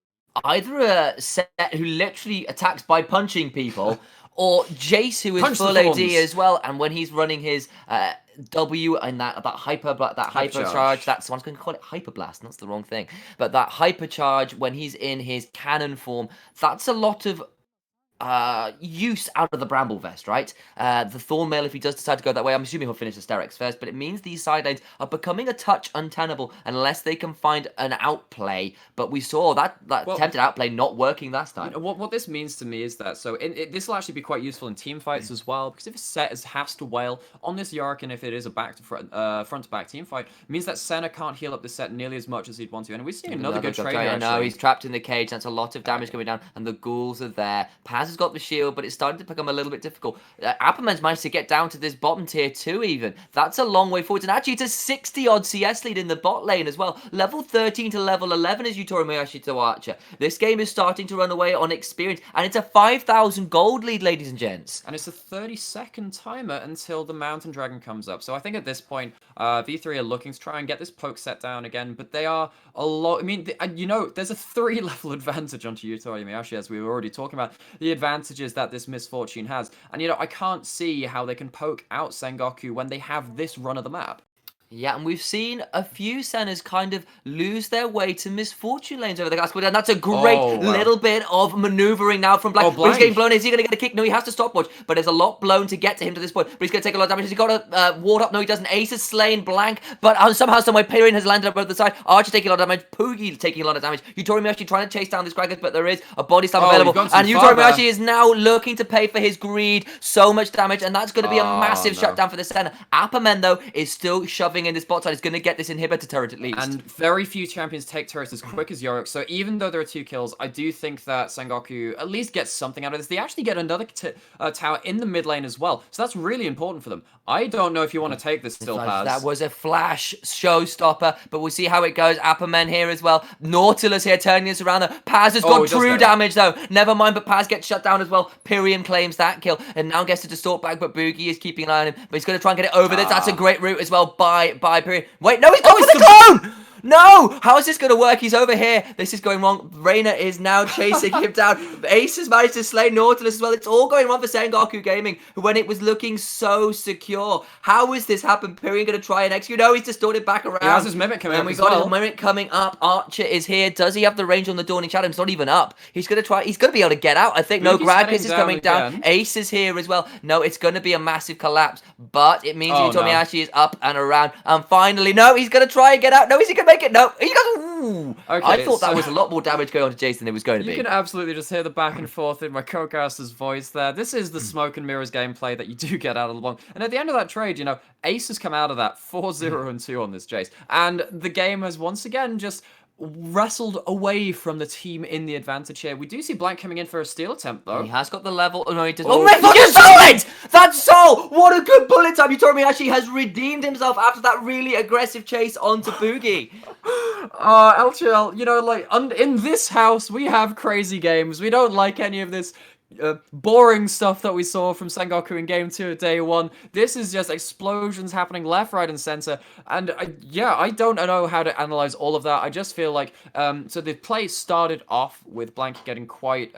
Speaker 2: either a set who literally attacks by punching people, or Jace, who is full AD as well, and when he's running his W and that hyper charge, that's someone's going to call it hyper blast. That's the wrong thing, but that hyper charge when he's in his cannon form, that's a lot of use out of the Bramble Vest, right? The Thornmail, if he does decide to go that way, I'm assuming he'll finish the Sterex first, but it means these side lanes are becoming a touch untenable unless they can find an outplay. But we saw that attempted outplay not working last time.
Speaker 3: What this means to me is that, this will actually be quite useful in team fights as well, because if a set has to wail on this Yorick, and if it is a front-to-back team fight, it means that Senna can't heal up the set nearly as much as he'd want to. And we're seeing another good trade here.
Speaker 2: No, he's trapped in the cage. That's a lot of damage coming down, and the ghouls are there. Paz has got the shield, but it's starting to become a little bit difficult. Apperman's managed to get down to this bottom tier 2 even. That's a long way forward, and actually it's a 60-odd CS lead in the bot lane as well. Level 13 to level 11 is Yutori Miyashi to Archer. This game is starting to run away on experience, and it's a 5,000 gold lead, ladies and gents.
Speaker 3: And it's a 30-second timer until the Mountain Dragon comes up. So I think at this point, V3 are looking to try and get this poke set down again, but they are a lot. I mean, there's a 3-level advantage onto Yutori Miyashi, as we were already talking about. The advantages that this Misfortune has. And, I can't see how they can poke out Sengoku when they have this run of the map.
Speaker 2: Yeah, and we've seen a few Sennas kind of lose their way to Misfortune lanes over the glass. And that's a great little bit of maneuvering now from Blank. But he's getting blown. Is he going to get a kick? No, he has to stopwatch. But there's a lot blown to get to him to this point. But he's going to take a lot of damage. He's got a ward up. No, he doesn't. Ace is slain Blank. But somehow, someway, Pyrian has landed up over the side. Archer taking a lot of damage. Poogie taking a lot of damage. Yutori Miyashi trying to chase down this Kraken, but there is a body slam available. And Yutori Miyashi is now looking to pay for his greed. So much damage. And that's going to be a massive shutdown for the Senna. Apperman, though, is still shoving in this bot side. He's going to get this inhibitor turret at least.
Speaker 3: And very few champions take turrets as quick as Yorick, so even though there are 2 kills, I do think that Sengoku at least gets something out of this. They actually get another tower in the mid lane as well, so that's really important for them. I don't know if you want to take this still, Paz.
Speaker 2: That was a flash showstopper, but we'll see how it goes. Apperman here as well. Nautilus here turning this around. Paz has got true damage though. Never mind, but Paz gets shut down as well. Pyrian claims that kill and now gets to distort back, but Boogie is keeping an eye on him. But he's going to try and get it over this. That's a great route as well by Pyrian. Wait, no, he's going for the clone! No! How is this going to work? He's over here. This is going wrong. Reyna is now chasing him down. Ace has managed to slay Nautilus as well. It's all going wrong for Sengoku Gaming when it was looking so secure. How has this happened? Pyrian going to try and execute. No, he's distorted back around.
Speaker 3: He has his Mimic coming up.
Speaker 2: And we got his Mimic coming up. Archer is here. Does he have the range on the Dawning Shadow? It's not even up. He's going to try. He's going to be able to get out. I think. No, Gragkiss is coming down. Ace is here as well. No, it's going to be a massive collapse. But it means Yutomi Ashi is up and around. And finally, no, he's going to try and get out. No, is he going to make it? No. He goes, ooh.
Speaker 3: Okay,
Speaker 2: I thought that
Speaker 3: so-
Speaker 2: was a lot more damage going on to Jace than it was going to
Speaker 3: You
Speaker 2: be.
Speaker 3: can absolutely just hear the back and forth in my co-caster's voice there. This is the smoke and mirrors gameplay that you do get out of LeBlanc. And at the end of that trade, you know, Ace has come out of that 4-0-2 on this Jace. And the game has once again just wrestled away from the team in the advantage here. We do see Blank coming in for a steal attempt, though.
Speaker 2: He has got the level. Oh, no, he does.
Speaker 3: Oh,
Speaker 2: Oh, my fucking solid! That's Soul! What a good bullet time. You told me actually has redeemed himself after that really aggressive chase onto Boogie.
Speaker 3: LJL, you know, like, in this house, we have crazy games. We don't like any of this boring stuff that we saw from Sengoku in Game 2 of Day 1. This is just explosions happening left, right, and center. And I don't know how to analyze all of that. I just feel like, so the play started off with Blank getting quite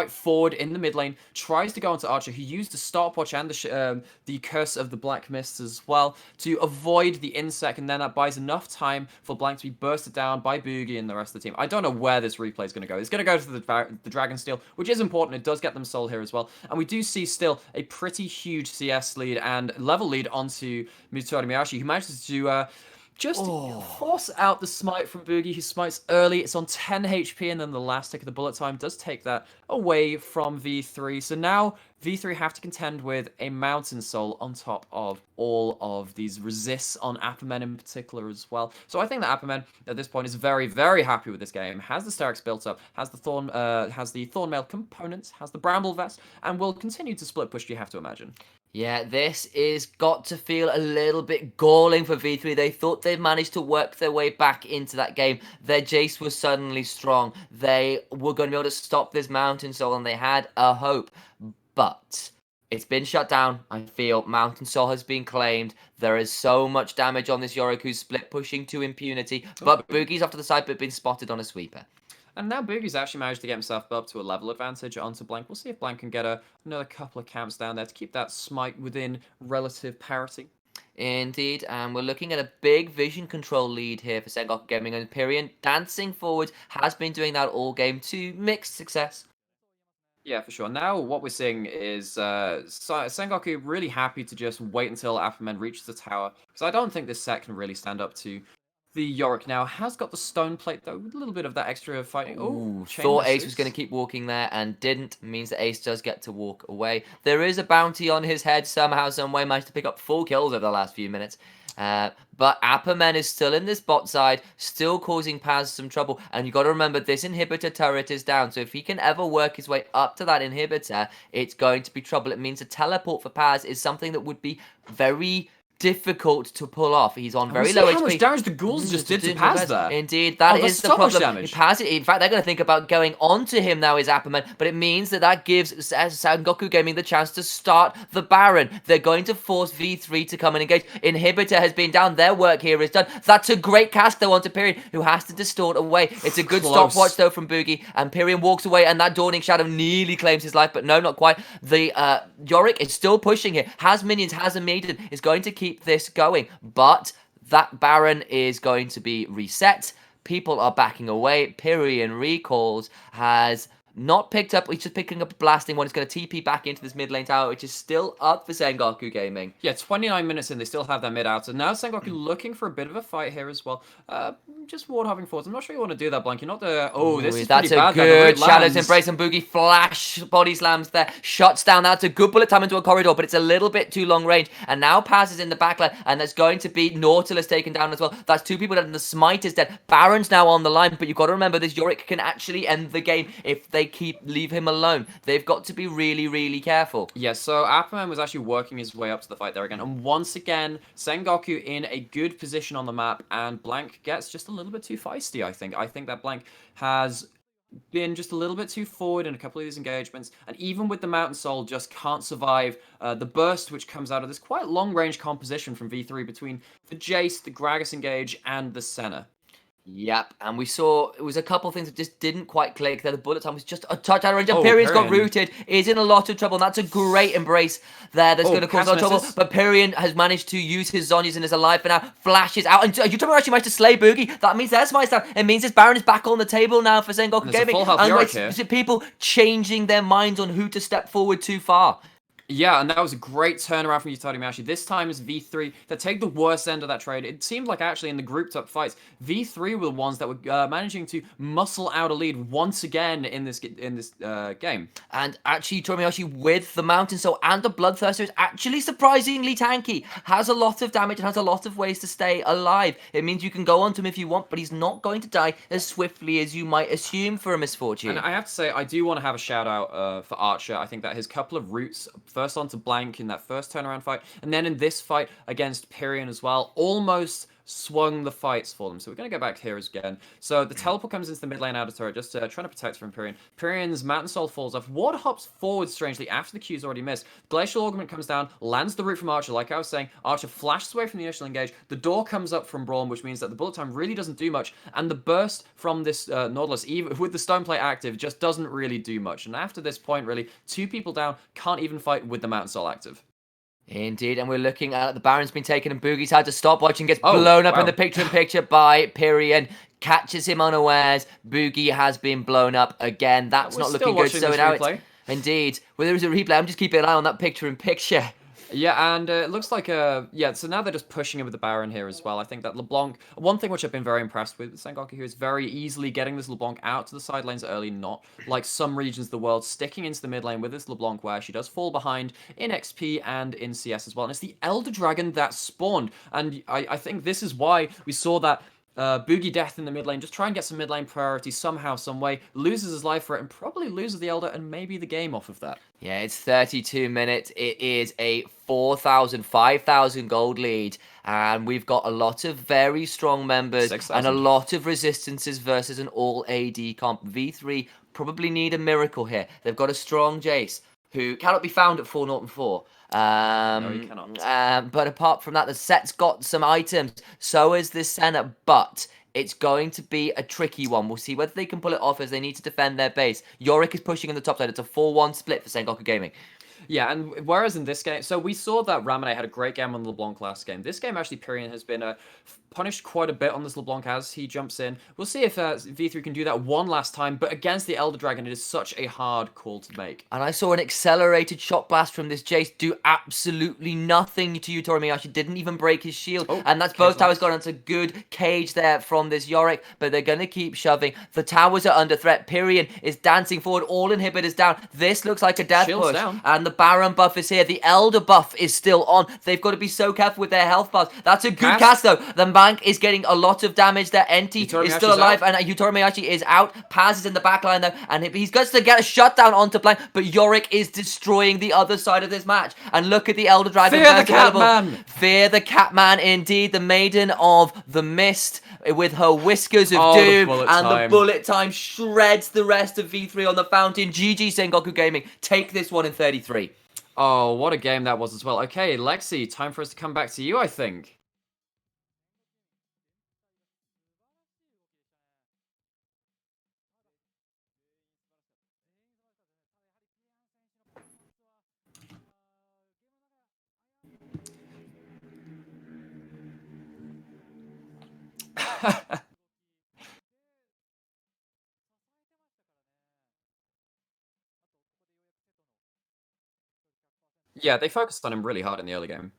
Speaker 3: forward in the mid lane, tries to go into Archer, who used the stopwatch and the Curse of the Black Mist as well to avoid the insect, and then that buys enough time for Blank to be bursted down by Boogie and the rest of the team. I don't know where this replay is going to go. It's going to go to the Dragon Steel, which is important. It does get them soul here as well. And we do see still a pretty huge CS lead and level lead onto Mitsuhari Miyashi, who manages to just force out the smite from Boogie, who smites early. It's on 10 HP, and then the last tick of the bullet time does take that away from V3. So now V3 have to contend with a Mountain Soul on top of all of these resists on Apperman in particular as well. So I think that Apperman at this point is very, very happy with this game. Has the Sterix built up, has the Thornmail components, has the Bramble Vest, and will continue to split push, you have to imagine.
Speaker 2: Yeah, this is got to feel a little bit galling for V3. They thought they'd managed to work their way back into that game. Their Jace was suddenly strong. They were going to be able to stop this Mountain Soul, and they had a hope. But it's been shut down. I feel Mountain Soul has been claimed. There is so much damage on this Yorick who's split pushing to impunity. But Boogie's off to the side, but been spotted on a sweeper.
Speaker 3: And now Boogie's actually managed to get himself up to a level advantage onto Blank. We'll see if Blank can get another couple of camps down there to keep that smite within relative parity.
Speaker 2: Indeed, and we're looking at a big vision control lead here for Sengoku Gaming, and Pyrion dancing forward has been doing that all game to mixed success.
Speaker 3: Yeah, for sure. Now what we're seeing is Sengoku really happy to just wait until Apperman reaches the tower, because I don't think this set can really stand up to the Yorick. Now has got the stone plate though, with a little bit of that extra fighting.
Speaker 2: Ooh, thought Ace was going to keep walking there and didn't. Means that Ace does get to walk away. There is a bounty on his head somehow, some way. Managed to pick up 4 kills over the last few minutes. But Apperman is still in this bot side, still causing Paz some trouble. And you got to remember, this inhibitor turret is down. So if he can ever work his way up to that inhibitor, it's going to be trouble. It means a teleport for Paz is something that would be very difficult to pull off. He's on very low HP.
Speaker 3: How much damage the ghouls just did to Paz there.
Speaker 2: Indeed, that is the problem. Paz, in fact, they're going to think about going onto him now as Apperman, but it means that gives Sengoku Gaming the chance to start the Baron. They're going to force V3 to come and engage. Inhibitor has been down. Their work here is done. That's a great cast though onto Pyrion, who has to distort away. It's a good stopwatch though from Boogie, and Pyrion walks away, and that Dawning Shadow nearly claims his life, but no, not quite. The Yorick is still pushing here. Has minions, has a maiden, is going to keep this going, but that Baron is going to be reset. People are backing away. Pyrion recalls, has not picked up. He's just picking up a blasting one. He's going to TP back into this mid lane tower, which is still up for Sengoku Gaming.
Speaker 3: Yeah, 29 minutes in, they still have their mid out. And now Sengoku looking for a bit of a fight here as well. Just ward hopping forwards. I'm not sure you want to do that, Blank. You're not the... Oh, this is pretty bad.
Speaker 2: That's a good Shadow's Embrace, and Boogie flash body slams there. Shuts down. That's a good bullet time into a corridor, but it's a little bit too long range. And now Paz is in the backline, and there's going to be Nautilus taken down as well. That's 2 people dead, and the smite is dead. Baron's now on the line, but you've got to remember this Yorick can actually end the game if they leave him alone. They've got to be really, really careful.
Speaker 3: Yeah, so Apperman was actually working his way up to the fight there again. And once again, Sengoku in a good position on the map, and Blank gets just a little bit too feisty, I think. I think that Blank has been just a little bit too forward in a couple of these engagements, and even with the Mountain Soul, just can't survive the burst which comes out of this quite long-range composition from V3 between the Jace, the Gragas engage, and the Senna.
Speaker 2: Yep, and we saw it was a couple of things that just didn't quite click there. The bullet time was just a touch out of range. Pyrion's got rooted, is in a lot of trouble, and that's a great embrace there that's going to cause a lot of trouble. But Pyrion has managed to use his Zhonya's and is alive for now, flashes out, and you actually managed to slay Boogie. That means there's my stand. It means this Baron is back on the table now for Sengoku Gaming.
Speaker 3: And people
Speaker 2: changing their minds on who to step forward too far.
Speaker 3: Yeah, and that was a great turnaround from Yutari Mashi. This time is V3 that take the worst end of that trade. It seemed like actually in the grouped up fights, V3 were the ones that were managing to muscle out a lead once again in this game.
Speaker 2: And actually, Torimiyashi with the Mountain Soul and the Bloodthirster is actually surprisingly tanky. Has a lot of damage and has a lot of ways to stay alive. It means you can go onto him if you want, but he's not going to die as swiftly as you might assume for a Misfortune.
Speaker 3: And I have to say, I do want to have a shout out for Archer. I think that his couple of routes, first onto Blank in that first turnaround fight, and then in this fight against Pyrion as well, almost swung the fights for them. So we're going to go back here again. So the teleport comes into the mid lane outer turret, just trying to protect from Pyrion. Pyrion's Mountain Soul falls off. Ward hops forward strangely after the Q's already missed. Glacial Augment comes down, lands the root from Archer. Like I was saying, Archer flashes away from the initial engage. The door comes up from Braum, which means that the bullet time really doesn't do much. And the burst from this Nautilus, even with the Stoneplate active, just doesn't really do much. And after this point, really, 2 people down, can't even fight with the Mountain Soul active.
Speaker 2: Indeed, and we're looking at the Baron's been taken and Boogie's had to stop watching, gets blown up in the picture-in-picture by Pyrion, catches him unawares. Boogie has been blown up again. That's not looking good. So now it's indeed, well, there is a replay. I'm just keeping an eye on that picture-in-picture.
Speaker 3: Yeah, and it looks like so now they're just pushing him with the Baron here as well. I think that LeBlanc, one thing which I've been very impressed with Sengoku here is very easily getting this LeBlanc out to the side lanes early, not like some regions of the world, sticking into the mid lane with this LeBlanc where she does fall behind in XP and in CS as well. And it's the Elder Dragon that spawned, and I think this is why we saw that Boogie Death in the mid lane, just try and get some mid lane priority somehow, some way, loses his life for it, and probably loses the Elder and maybe the game off of that.
Speaker 2: Yeah, it's 32 minutes. It is a 4,000, 5,000 gold lead, and we've got a lot of very strong members
Speaker 3: 6,000.
Speaker 2: and a lot of resistances versus an all AD comp. V3 probably need a miracle here. They've got a strong Jace who cannot be found at 404.
Speaker 3: No, you cannot.
Speaker 2: But apart from that, the set's got some items. So is this Senna, but it's going to be a tricky one. We'll see whether they can pull it off as they need to defend their base. Yorick is pushing in the top side. It's a 4-1 split for Sengoku Gaming.
Speaker 3: Yeah, and whereas in this game, so we saw that Ramune had a great game on LeBlanc last game. This game, actually, Pyrion has been punished quite a bit on this LeBlanc as he jumps in. We'll see if V3 can do that one last time, but against the Elder Dragon, it is such a hard call to make.
Speaker 2: And I saw an accelerated shot blast from this Jace do absolutely nothing to Yutori Miyashi. Didn't even break his shield. And that's both towers gone. It's a good cage there from this Yorick, but they're going to keep shoving. The towers are under threat. Pyrion is dancing forward. All inhibitors down. This looks like a death
Speaker 3: Shield's
Speaker 2: push.
Speaker 3: down.
Speaker 2: And the Baron buff is here. The Elder buff is still on. They've got to be so careful with their health bars. That's a good cast, though. The Bank is getting a lot of damage there. Enti is still alive, and Yutori Miyashi is out. Paz is in the backline, though, and he's got to get a shutdown onto Blank, but Yorick is destroying the other side of this match. And look at the Elder Dragon.
Speaker 3: Fear the Catman!
Speaker 2: Fear the Catman, indeed. The Maiden of the Mist with her whiskers of doom, the bullet time shreds the rest of V3 on the fountain. GG Sengoku Gaming take this one in 33.
Speaker 3: Oh, what a game that was as well. Okay, Lexi, time for us to come back to you, I think. Yeah, they focused on him really hard in the early game.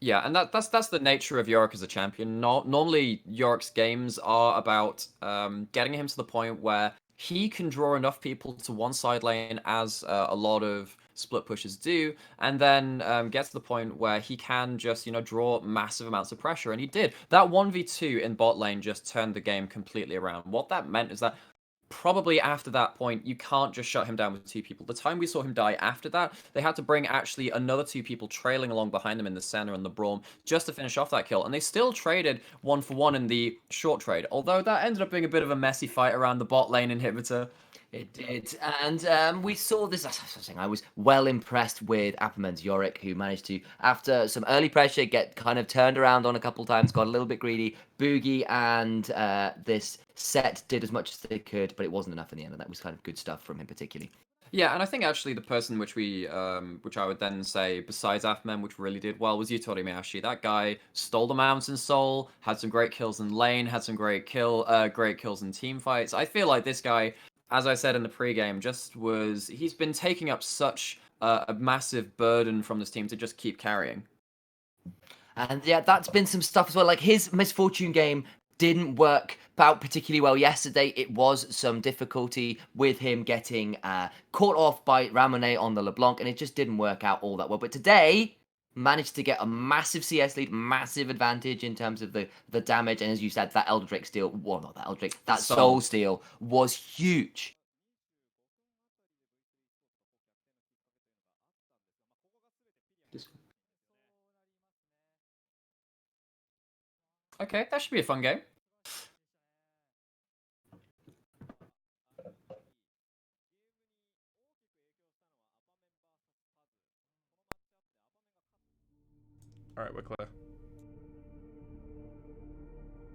Speaker 3: Yeah, and that's the nature of Yorick as a champion. Normally, Yorick's games are about getting him to the point where he can draw enough people to one side lane, as a lot of split pushers do, and then get to the point where he can just, draw massive amounts of pressure, and he did. That 1v2 in bot lane just turned the game completely around. What that meant is that probably after that point, you can't just shut him down with 2 people. The time we saw him die after that, they had to bring actually another 2 people trailing along behind them in the center and the Braum just to finish off that kill. And they still traded 1-for-1 in the short trade, although that ended up being a bit of a messy fight around the bot lane inhibitor.
Speaker 2: It did, and we saw this. I was well impressed with Appleman's Yorick, who managed to, after some early pressure, get kind of turned around on a couple times, got a little bit greedy. Boogie and this set did as much as they could, but it wasn't enough in the end, and that was kind of good stuff from him particularly.
Speaker 3: Yeah, and I think actually the person which which I would then say besides Afmen, which really did well, was Yutori Miyashi. That guy stole the Mountain Soul, had some great kills in lane, had some great kills in team fights. I feel like this guy, as I said in the pregame, he's been taking up such a massive burden from this team to just keep carrying.
Speaker 2: And yeah, that's been some stuff as well. Like his Misfortune game didn't work out particularly well yesterday. It was some difficulty with him getting caught off by Ramonet on the LeBlanc, and it just didn't work out all that well. But today, managed to get a massive CS lead, massive advantage in terms of the damage. And as you said, that Elder Drake steal, well, not that Elder Drake, that Soul steal was huge.
Speaker 3: Okay, that should be a fun game.
Speaker 1: All right, we're clear.